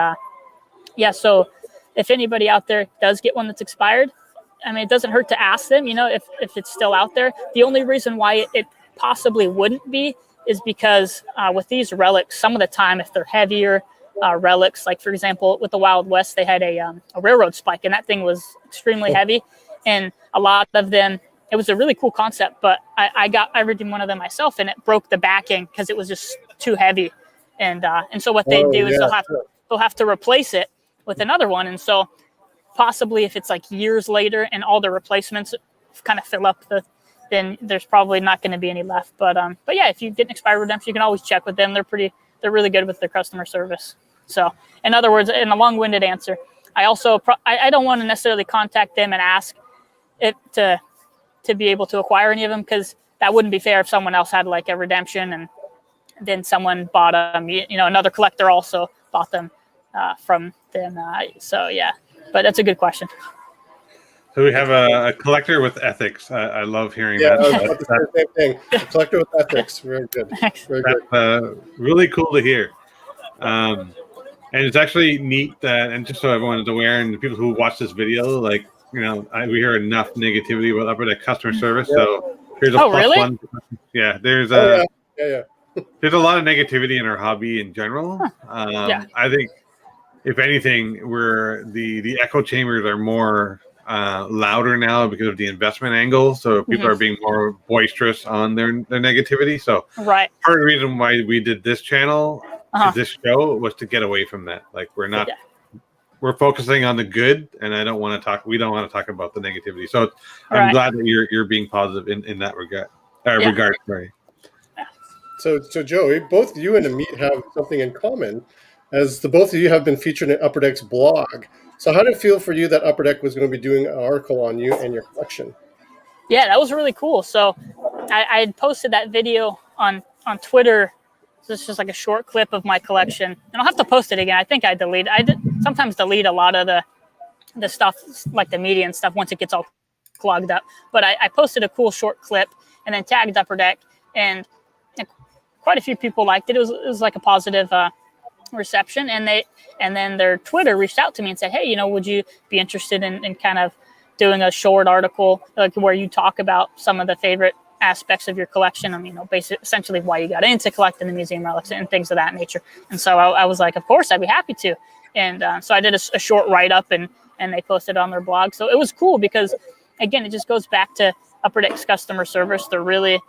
Speaker 3: so if anybody out there does get one that's expired, it doesn't hurt to ask them, if it's still out there. The only reason why it possibly wouldn't be is because with these relics, some of the time, if they're heavier relics, like for example, with the Wild West, they had a railroad spike, and that thing was extremely heavy. And a lot of them, it was a really cool concept, but I redeemed one of them myself, and it broke the backing because it was just too heavy. And so what they do is they'll have to replace it with another one. And so possibly if it's like years later and all the replacements kind of fill up then there's probably not going to be any left. But yeah, if you get an expired redemption, you can always check with them. They're really good with their customer service. So in other words, in a long-winded answer, I also I don't want to necessarily contact them and ask it to be able to acquire any of them, because that wouldn't be fair if someone else had like a redemption and then someone bought them. Another collector also bought them from them. So yeah, but that's a good question.
Speaker 1: So we have a collector with ethics. I love hearing
Speaker 2: Yeah, I was
Speaker 1: that.
Speaker 2: about to say the same thing. A collector with ethics. Very good. Very good.
Speaker 1: That's really cool to hear. And it's actually neat that, and just so everyone is aware, and the people who watch this video, like, we hear enough negativity about Upper Deck customer service.
Speaker 2: Yeah.
Speaker 1: So here's a
Speaker 3: Oh,
Speaker 1: plus
Speaker 3: really?
Speaker 1: one. Yeah, there's
Speaker 2: Oh, yeah.
Speaker 1: there's a lot of negativity in our hobby in general.
Speaker 3: Yeah.
Speaker 1: I think, if anything, the echo chambers are more louder now because of the investment angle. So people are being more boisterous on their negativity. So
Speaker 3: Right.
Speaker 1: part of the reason why we did this channel, this show, was to get away from that. Like, we're focusing on the good, and we don't want to talk about the negativity. So I'm glad that you're being positive in that regard. Sorry.
Speaker 2: So Joey, both you and Amit have something in common, as the both of you have been featured in Upper Deck's blog. So how did it feel for you that Upper Deck was going to be doing an article on you and your collection?
Speaker 3: Yeah, that was really cool. So I had posted that video on Twitter. So it's just like a short clip of my collection, and I'll have to post it again. I think I sometimes delete a lot of the stuff, like the media and stuff, once it gets all clogged up. But I posted a cool short clip and then tagged Upper Deck, and quite a few people liked it. It was like a positive reception, and then their Twitter reached out to me and said, hey, would you be interested in kind of doing a short article, like, where you talk about some of the favorite aspects of your collection, essentially why you got into collecting the museum relics and things of that nature. And so I was like, of course, I'd be happy to. And so I did a short write-up, and they posted it on their blog. So it was cool because, again, it just goes back to Upper Deck's customer service. They're really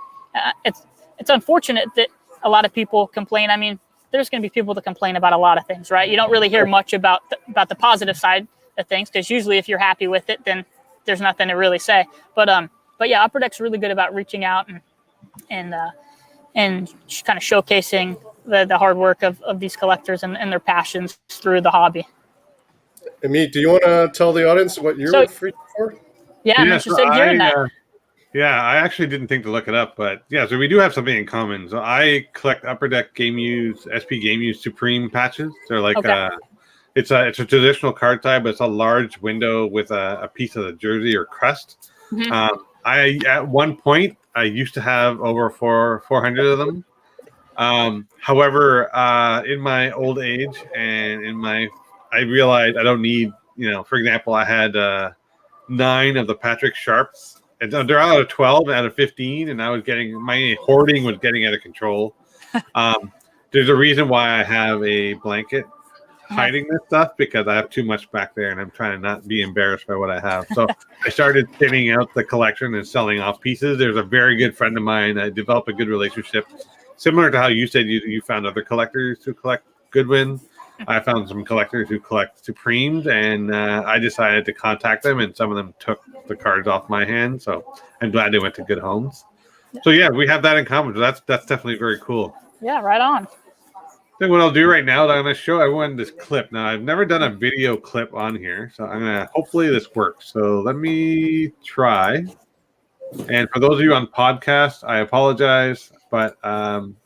Speaker 3: it's unfortunate that a lot of people complain. I mean, there's going to be people that complain about a lot of things, right? You don't really hear much about the positive side of things, because usually if you're happy with it, then there's nothing to really say. But yeah, Upper Deck's really good about reaching out and kind of showcasing the hard work of these collectors and their passions through the hobby.
Speaker 2: Amit, do you want to tell the audience what you're featured for?
Speaker 3: Yeah, I'm interested in hearing that.
Speaker 1: Yeah, I actually didn't think to look it up, but yeah, so we do have something in common. So I collect Upper Deck Game Use, SP Game Use Supreme patches. They're like it's a traditional card type, but it's a large window with a piece of the jersey or crest. I at one point I used to have over 400 of them. However, in my old age and I realized I don't need, for example, I had 9 of the Patrick Sharps. And they're out of 12 out of 15, and my hoarding was getting out of control. There's a reason why I have a blanket hiding this stuff, because I have too much back there, and I'm trying to not be embarrassed by what I have. So I started thinning out the collection and selling off pieces. There's a very good friend of mine. I developed a good relationship, similar to how you said you found other collectors who collect Goodwin. I found some collectors who collect Supremes, and I decided to contact them, and some of them took the cards off my hand. So I'm glad they went to good homes. So yeah, we have that in common. So that's definitely very cool.
Speaker 3: Yeah, right on.
Speaker 1: Then what I'll do right now, I'm going to show everyone this clip. Now, I've never done a video clip on here, so I'm going to, hopefully this works. So let me try. And for those of you on podcast, I apologize, but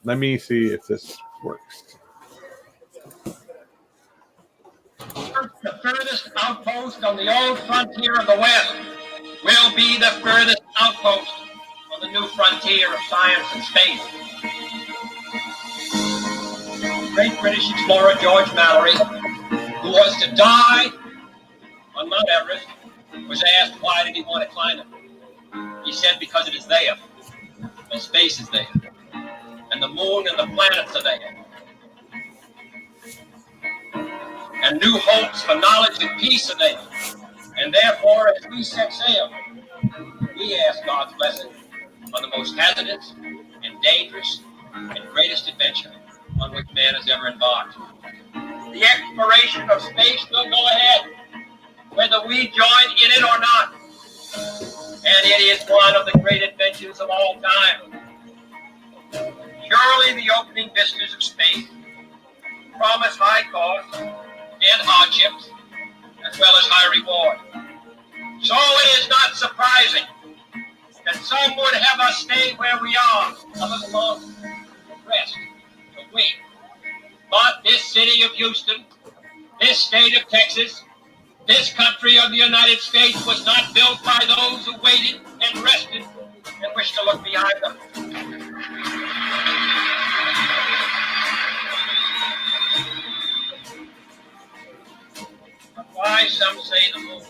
Speaker 1: let me see if this works.
Speaker 4: The furthest outpost on the old frontier of the West will be the furthest outpost on the new frontier of science and space. Great British explorer George Mallory, who was to die on Mount Everest, was asked why did he want to climb it. He said because it is there, and space is there, and the moon and the planets are there. And new hopes for knowledge and peace are there. And therefore, as we set sail, we ask God's blessing on the most hazardous and dangerous and greatest adventure on which man has ever embarked. The exploration of space will go ahead, whether we join in it or not. And it is one of the great adventures of all time. Surely the opening vistas of space promise high costs and hardships, as well as high reward. So it is not surprising that some would have us stay where we are a little longer, to rest, to wait. But this city of Houston, this state of Texas, This country of the United States was not built by those who waited and rested and wished to look behind them. But why some say the moon?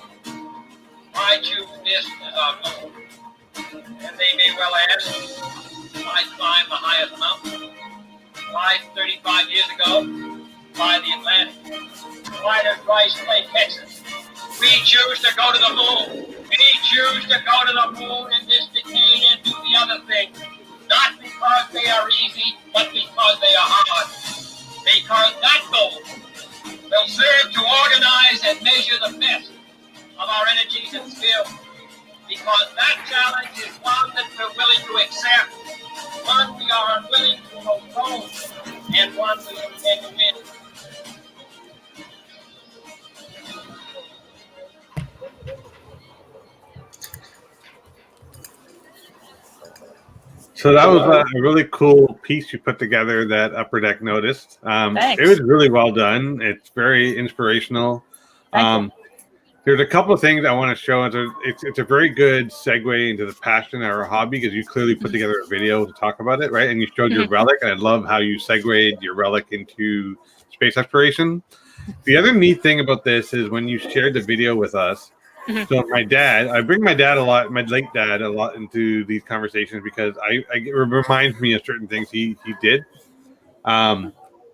Speaker 4: Why choose this as our goal? And they may well ask, why climb the highest mountain? Why 35 years ago? Why the Atlantic? Why does Rice play Texas? We choose to go to the moon. We choose to go to the moon in this decade and do the other thing. Not because they are easy, but because they are hard. Because that goal will serve to organize and measure the best of our energies and skills. Because that challenge is one that we're willing to accept, one we are unwilling to postpone, and one we intend to win.
Speaker 1: So that was a really cool piece you put together that Upper Deck noticed.
Speaker 3: Thanks.
Speaker 1: It was really well done. It's very inspirational. There's a couple of things I want to show. It's a very good segue into the passion or hobby because you clearly put together a video to talk about it, right? And you showed your Relic, and I love how you segued your Relic into space exploration. The other neat thing about this is when you shared the video with us. So my dad, I bring my dad a lot, my late dad a lot into these conversations because it reminds me of certain things he did.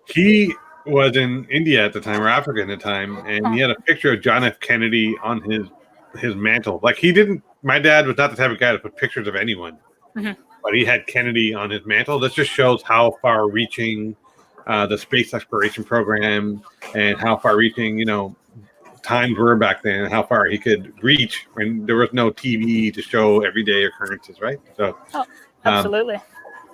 Speaker 1: He was in India at the time, or Africa at the time, and he had a picture of John F. Kennedy on his mantle. Like my dad was not the type of guy to put pictures of anyone, but he had Kennedy on his mantle. This just shows how far-reaching the space exploration program and how far-reaching, times were back then, and how far he could reach when there was no TV to show everyday occurrences, right? So,
Speaker 3: absolutely.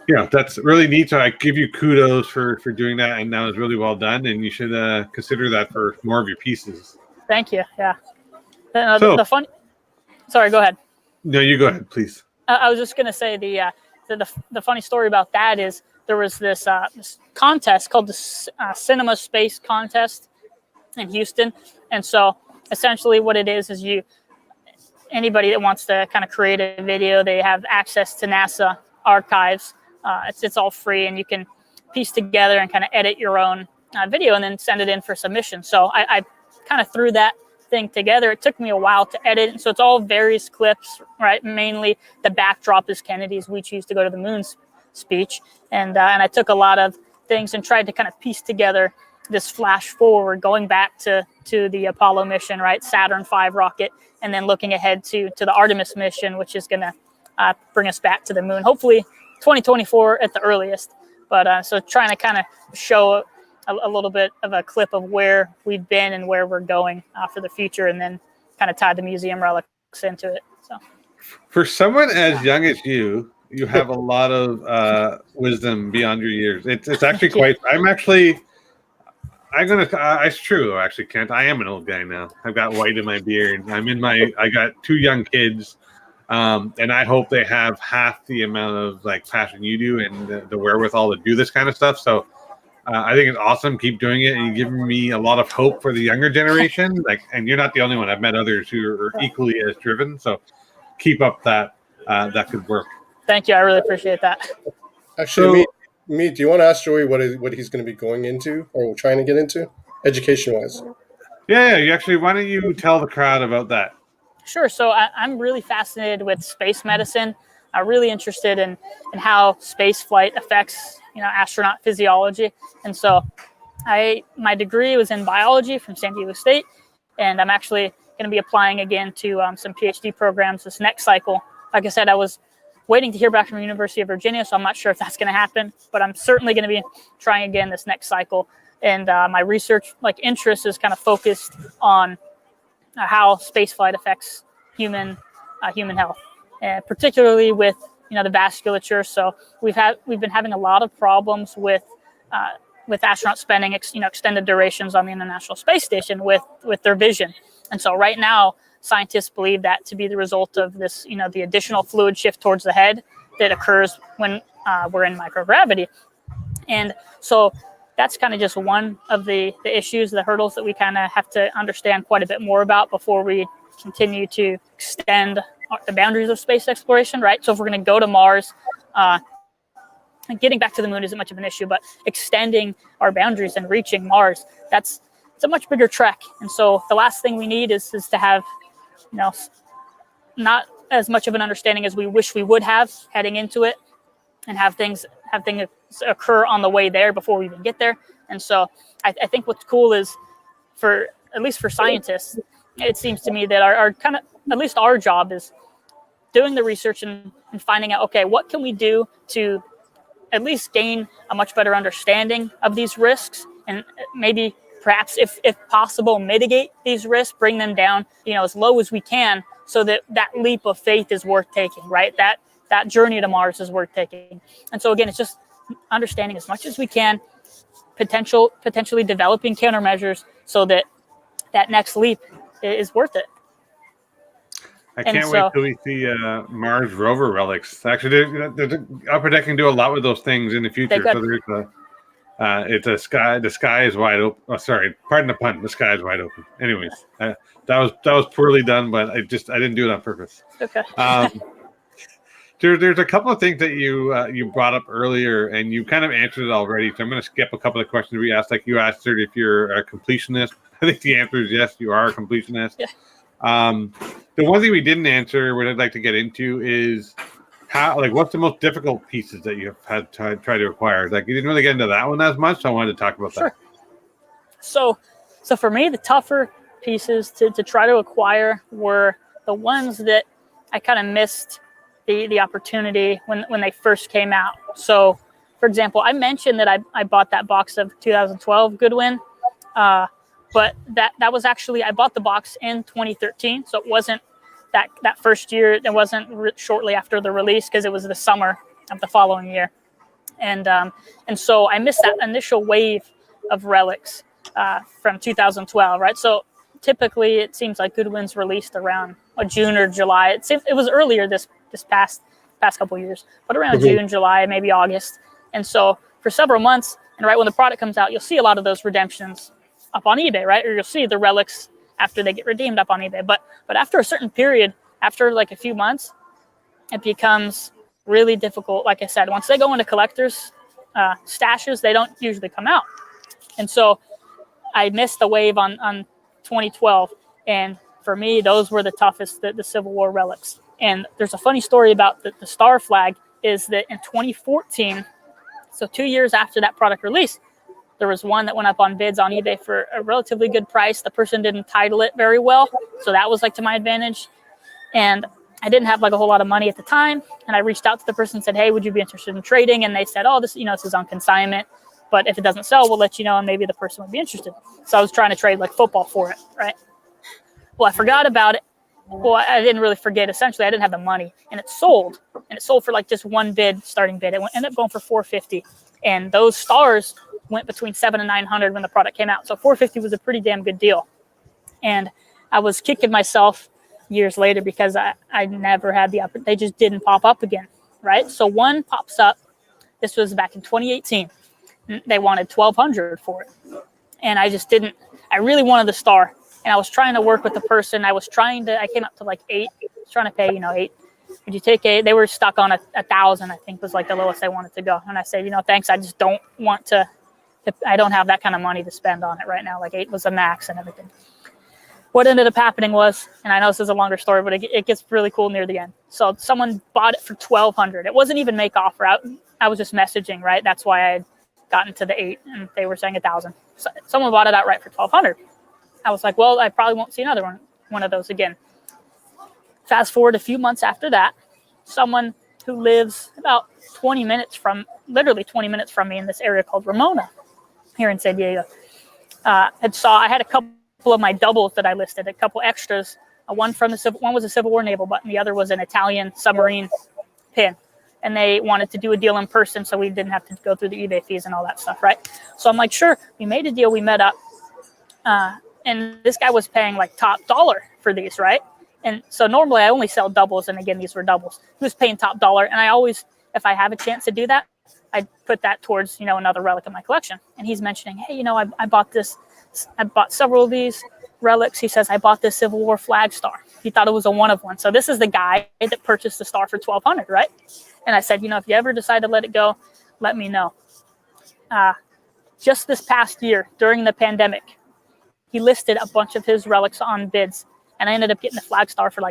Speaker 1: That's really neat. So I give you kudos for doing that, and that was really well done. And you should consider that for more of your pieces.
Speaker 3: Thank you. Yeah. The fun. Sorry, go ahead.
Speaker 1: No, you go ahead, please.
Speaker 3: I was just gonna say the funny story about that is there was this contest called the Cinema Space Contest in Houston, and so essentially what it is anybody that wants to kind of create a video, they have access to NASA archives. It's all free, and you can piece together and kind of edit your own video and then send it in for submission. So I kind of threw that thing together. It took me a while to edit, so it's all various clips, right? Mainly the backdrop is Kennedy's "We Choose to Go to the Moon" speech, and I took a lot of things and tried to kind of piece together this flash forward, going back to the Apollo mission, right? Saturn V rocket, and then looking ahead to the Artemis mission, which is going to bring us back to the moon. Hopefully 2024 at the earliest. But so trying to kind of show a little bit of a clip of where we've been and where we're going for the future, and then kind of tied the museum relics into it. So
Speaker 1: for someone as young as you have a lot of wisdom beyond your years. It's actually quite. It's true, actually, Kent. I am an old guy now. I've got white in my beard. I got 2 young kids, and I hope they have half the amount of passion you do and the wherewithal to do this kind of stuff. So I think it's awesome. Keep doing it, and you're giving me a lot of hope for the younger generation. And you're not the only one. I've met others who are equally as driven. So keep up that good work.
Speaker 3: Thank you. I really appreciate that.
Speaker 2: Actually, do you want to ask Joey what he's going to be going into or trying to get into, education-wise?
Speaker 1: Yeah. Why don't you tell the crowd about that?
Speaker 3: Sure. So I'm really fascinated with space medicine. I'm really interested in how space flight affects astronaut physiology. And so my degree was in biology from San Diego State, and I'm actually going to be applying again to some PhD programs this next cycle. Like I said, I was waiting to hear back from the University of Virginia, so I'm not sure if that's going to happen, but I'm certainly going to be trying again this next cycle. And my research interest is kind of focused on how spaceflight affects human health, and particularly with the vasculature. So we've been having a lot of problems with astronauts spending extended durations on the International Space Station with their vision. And so right now, scientists believe that to be the result of this, the additional fluid shift towards the head that occurs when we're in microgravity. And so that's kind of just one of the issues, the hurdles that we kind of have to understand quite a bit more about before we continue to extend the boundaries of space exploration, right? So if we're going to go to Mars, getting back to the moon isn't much of an issue, but extending our boundaries and reaching Mars, it's a much bigger trek. And so the last thing we need is to have, not as much of an understanding as we wish we would have heading into it, and have things occur on the way there before we even get there. And so I think what's cool is, at least for scientists, it seems to me that our kind of, at least our job is doing the research and finding out, okay, what can we do to at least gain a much better understanding of these risks, and maybe perhaps if possible mitigate these risks, bring them down as low as we can, so that leap of faith is worth taking, right? That journey to Mars is worth taking. And so again, it's just understanding as much as we can, potentially developing countermeasures so that next leap is worth it.
Speaker 1: I can't wait till we see Mars rover relics. Actually, the Upper Deck can do a lot with those things in the future. So there's the sky is wide open. Oh, sorry, pardon the pun. The sky is wide open. Anyways, that was poorly done, but I didn't do it on purpose.
Speaker 3: Okay.
Speaker 1: There's a couple of things that you brought up earlier, and you kind of answered it already. So I'm going to skip a couple of questions we asked. Like you asked if you're a completionist. I think the answer is yes, you are a completionist.
Speaker 3: Yeah.
Speaker 1: The one thing we didn't answer, what I'd like to get into, is what's the most difficult pieces that you've had to try to acquire? Like, you didn't really get into that one as much, so I wanted to talk about that.
Speaker 3: So for me, the tougher pieces to try to acquire were the ones that I kind of missed the opportunity when they first came out. So, for example, I mentioned that I bought that box of 2012 Goodwin, but that was actually, I bought the box in 2013, so it wasn't that first year. It wasn't shortly after the release, because it was the summer of the following year, and so I missed that initial wave of relics from 2012, right? So typically, it seems like Goodwin's released around June or July. It was earlier this past couple of years, but around June, July, maybe August. And so for several months, and right when the product comes out, you'll see a lot of those redemptions up on eBay, right? Or you'll see the relics after they get redeemed up on eBay. But after a certain period, after like a few months, it becomes really difficult. Like I said, once they go into collectors' stashes, they don't usually come out. And so I missed the wave on 2012. And for me, those were the toughest, the Civil War relics. And there's a funny story about the star flag, is that in 2014, so 2 years after that product release, there was one that went up on bids on eBay for a relatively good price. The person didn't title it very well, so that was like to my advantage. And I didn't have like a whole lot of money at the time. And I reached out to the person and said, hey, would you be interested in trading? And they said, oh, this is on consignment, but if it doesn't sell, we'll let you know, and maybe the person would be interested. So I was trying to trade like football for it, right? Well, I forgot about it. Well, I didn't really forget. Essentially, I didn't have the money, and it sold. And it sold for like just one bid, starting bid. It ended up going for $450, and those stars went between $700 and $900 when the product came out. So $450 was a pretty damn good deal. And I was kicking myself years later because I never had the opportunity. They just didn't pop up again, right? So one pops up. This was back in 2018. They wanted $1,200 for it, and I just didn't. I really wanted the star. And I was trying to work with the person. I came up to like 8. I was trying to pay, 8. Would you take 8? They were stuck on 1,000, I think was like the lowest they wanted to go. And I said, thanks. I just don't want to, I don't have that kind of money to spend on it right now. Like 8 was the max and everything. What ended up happening was, and I know this is a longer story, but it gets really cool near the end. So someone bought it for $1,200. It wasn't even make offer. I was just messaging, right? That's why I had gotten to the 8, and they were saying 1,000. So someone bought it outright for $1,200. I was like, well, I probably won't see another one of those again. Fast forward a few months after that, someone who lives about literally 20 minutes from me in this area called Ramona here in San Diego, I had a couple of my doubles that I listed, a couple extras. One was a Civil War naval button, the other was an Italian submarine pin. And they wanted to do a deal in person, so we didn't have to go through the eBay fees and all that stuff, right? So I'm like, sure, we made a deal, we met up. And this guy was paying like top dollar for these, right? And so normally I only sell doubles, and again, these were doubles. He was paying top dollar, and I always, if I have a chance to do that, I put that towards, another relic in my collection. And he's mentioning, hey, I bought this. I bought several of these relics. He says, I bought this Civil War flag star. He thought it was a one of one. So this is the guy that purchased the star for $1,200, right? And I said, if you ever decide to let it go, let me know. Just this past year, during the pandemic, he listed a bunch of his relics on bids, and I ended up getting the flag star for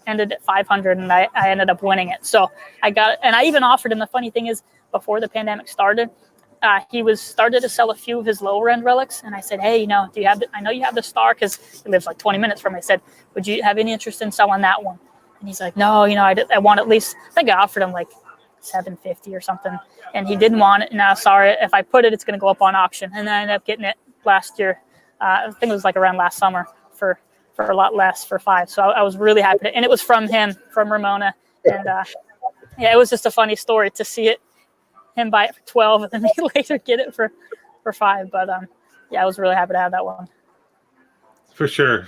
Speaker 3: ended at 500, and I ended up winning it. So I got it, and I even offered him. The funny thing is, before the pandemic started, he started to sell a few of his lower end relics, and I said, hey, do you have? I know you have the star because he lives like 20 minutes from me. I said, would you have any interest in selling that one? And he's like, no, I want at least. I think I offered him like $750 or something, and he didn't want it. Now, sorry, if I put it, it's going to go up on auction. And then I ended up getting it last year. I think it was like around last summer for a lot less, for $5. So I was really happy and it was from him, from Ramona. And it was just a funny story to see him buy it for 12 and then me later get it for $5. But I was really happy to have that one. For sure.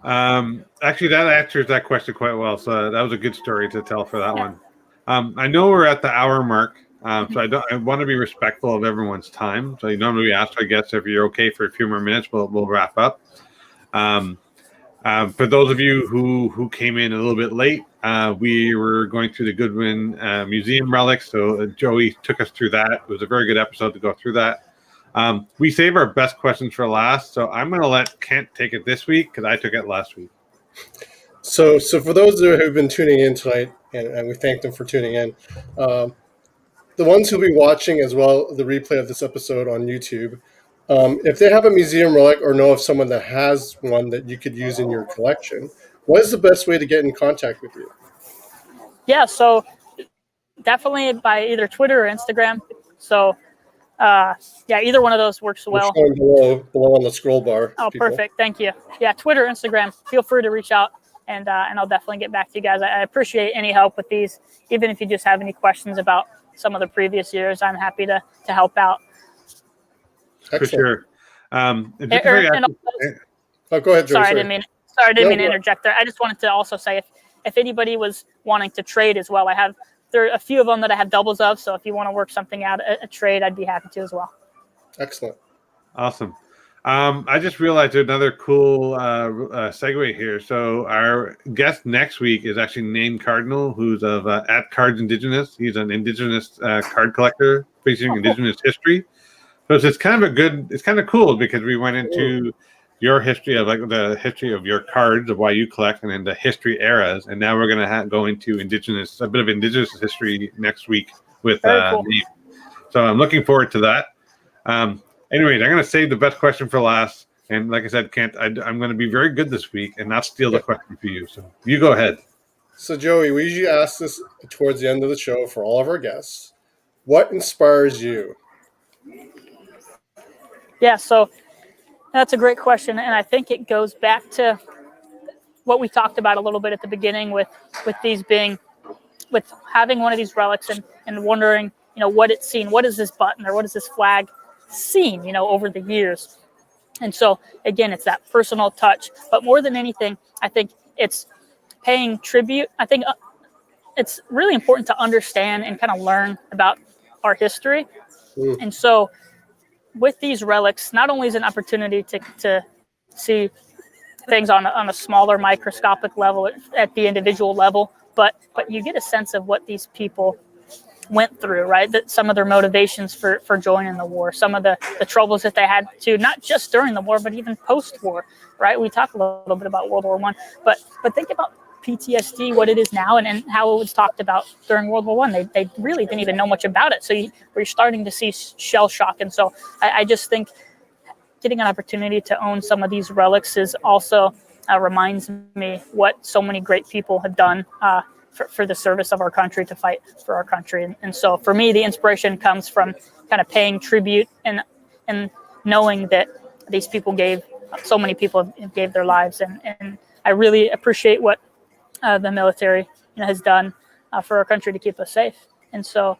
Speaker 1: Actually, that answers that question quite well. So that was a good story to tell for that one. I know we're at the hour mark, so I want to be respectful of everyone's time. So normally we ask, I guess, if you're okay for a few more minutes, we'll wrap up. For those of you who came in a little bit late, we were going through the Goodwin Museum relics. So Joey took us through that. It was a very good episode to go through that. We save our best questions for last, so I'm going to let Kent take it this week because I took it last week.
Speaker 2: So for those who've been tuning in tonight, and we thank them for tuning in, the ones who'll be watching as well the replay of this episode on YouTube, if they have a museum relic or know of someone that has one that you could use in your collection, what is the best way to get in contact with you?
Speaker 3: Yeah, so definitely by either Twitter or Instagram. So either one of those works well.
Speaker 2: Below on the scroll bar.
Speaker 3: Oh, people. Perfect. Thank you. Yeah, Twitter, Instagram. Feel free to reach out, and I'll definitely get back to you guys. I appreciate any help with these. Even if you just have any questions about some of the previous years, I'm happy to help out.
Speaker 2: Excellent.
Speaker 1: For sure.
Speaker 2: Go ahead, Joe.
Speaker 3: Sorry, I didn't mean to interject there. I just wanted to also say if anybody was wanting to trade as well, there are a few of them that I have doubles of. So if you want to work something out, a trade, I'd be happy to as well.
Speaker 2: Excellent.
Speaker 1: Awesome. I just realized there's another cool segue here. So our guest next week is actually Name Cardinal, who's of at Cards Indigenous. He's an Indigenous card collector featuring Indigenous history. So it's kind of cool because we went into your history of the history of your cards, of why you collect, and into history eras. And now we're going to go into a bit of Indigenous history next week with
Speaker 3: cool.
Speaker 1: Name. So I'm looking forward to that. Anyways, I'm going to save the best question for last. And like I said, Kent, I'm going to be very good this week and not steal the question for you. So you go ahead.
Speaker 2: So, Joey, we usually ask this towards the end of the show for all of our guests. What inspires you?
Speaker 3: Yeah, so that's a great question. And I think it goes back to what we talked about a little bit at the beginning with these being, with having one of these relics and wondering, what it's seen. What is this button or what is this flag seen, over the years? And so, again, it's that personal touch. But more than anything, I think it's paying tribute. I think it's really important to understand and kind of learn about our history. And so with these relics, not only is it an opportunity to see things on a smaller microscopic level at the individual level, but you get a sense of what these people went through, right? That some of their motivations for joining the war, some of the troubles that they had to, not just during the war, but even post-war, right? We talk a little bit about World War I, but think about PTSD, what it is now, and how it was talked about during World War I. They really didn't even know much about it. So we're starting to see shell shock. And so I just think getting an opportunity to own some of these relics is also reminds me what so many great people have done for the service of our country, to fight for our country. And so for me, the inspiration comes from kind of paying tribute and knowing that these people so many people gave their lives. And I really appreciate what the military has done for our country to keep us safe. And so,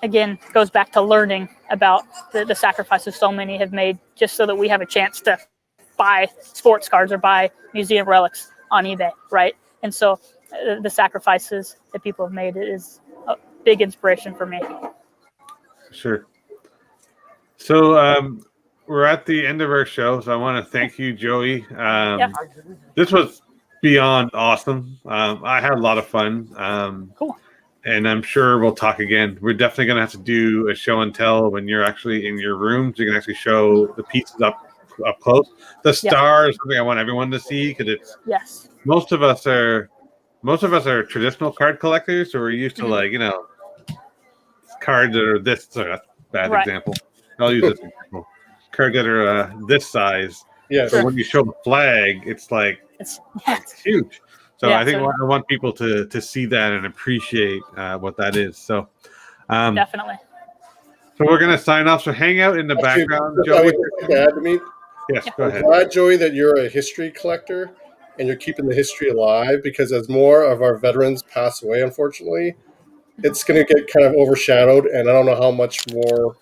Speaker 3: again, it goes back to learning about the sacrifices so many have made just so that we have a chance to buy sports cards or buy museum relics on eBay, right? And so the sacrifices that people have made is big inspiration for me.
Speaker 1: Sure. So we're at the end of our show, so I want to thank you, Joey. This was beyond awesome. I had a lot of fun.
Speaker 3: Cool.
Speaker 1: And I'm sure we'll talk again. We're definitely going to have to do a show and tell when you're actually in your room, so you can actually show the pieces up close. The star is something I want everyone to see, because it's most of us are traditional card collectors, so we're used to like, you know, cards that are this. Sorry, that's a bad example. I'll use this example. Cards that are this size.
Speaker 2: Yeah.
Speaker 1: So when you show the flag, it's like it's huge. So I think I want people to see that and appreciate what that is. So
Speaker 3: definitely.
Speaker 1: So we're gonna sign off. So hang out in the background, Joey.
Speaker 2: Add to me.
Speaker 1: Yes, go ahead.
Speaker 2: I'm glad, Joey, that you're a history collector and you're keeping the history alive, because as more of our veterans pass away, unfortunately, it's going to get kind of overshadowed. And I don't know how much more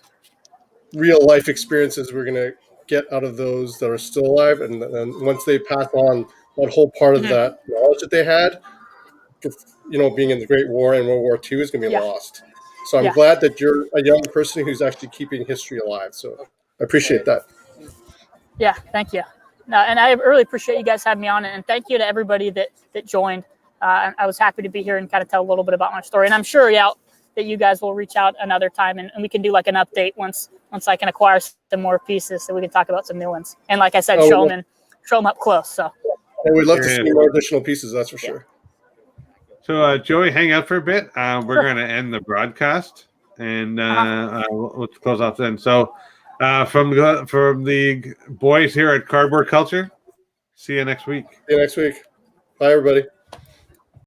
Speaker 2: real life experiences we're going to get out of those that are still alive. And then once they pass on that whole part of that knowledge that they had, you know, being in the Great War and World War II is going to be lost. So I'm glad that you're a young person who's actually keeping history alive. So I appreciate that.
Speaker 3: Yeah, thank you. No, and I really appreciate you guys having me on, and thank you to everybody that joined. I was happy to be here and kind of tell a little bit about my story. And I'm sure that you guys will reach out another time, and we can do like an update once I can acquire some more pieces, so we can talk about some new ones. And like I said, show them up close. So
Speaker 2: we'd love to see more additional pieces. That's for sure. So
Speaker 1: Joey, hang out for a bit. We're going to end the broadcast, and let's close off then. So. From the boys here at Cardboard Culture, see you next week.
Speaker 2: See you next week. Bye, everybody.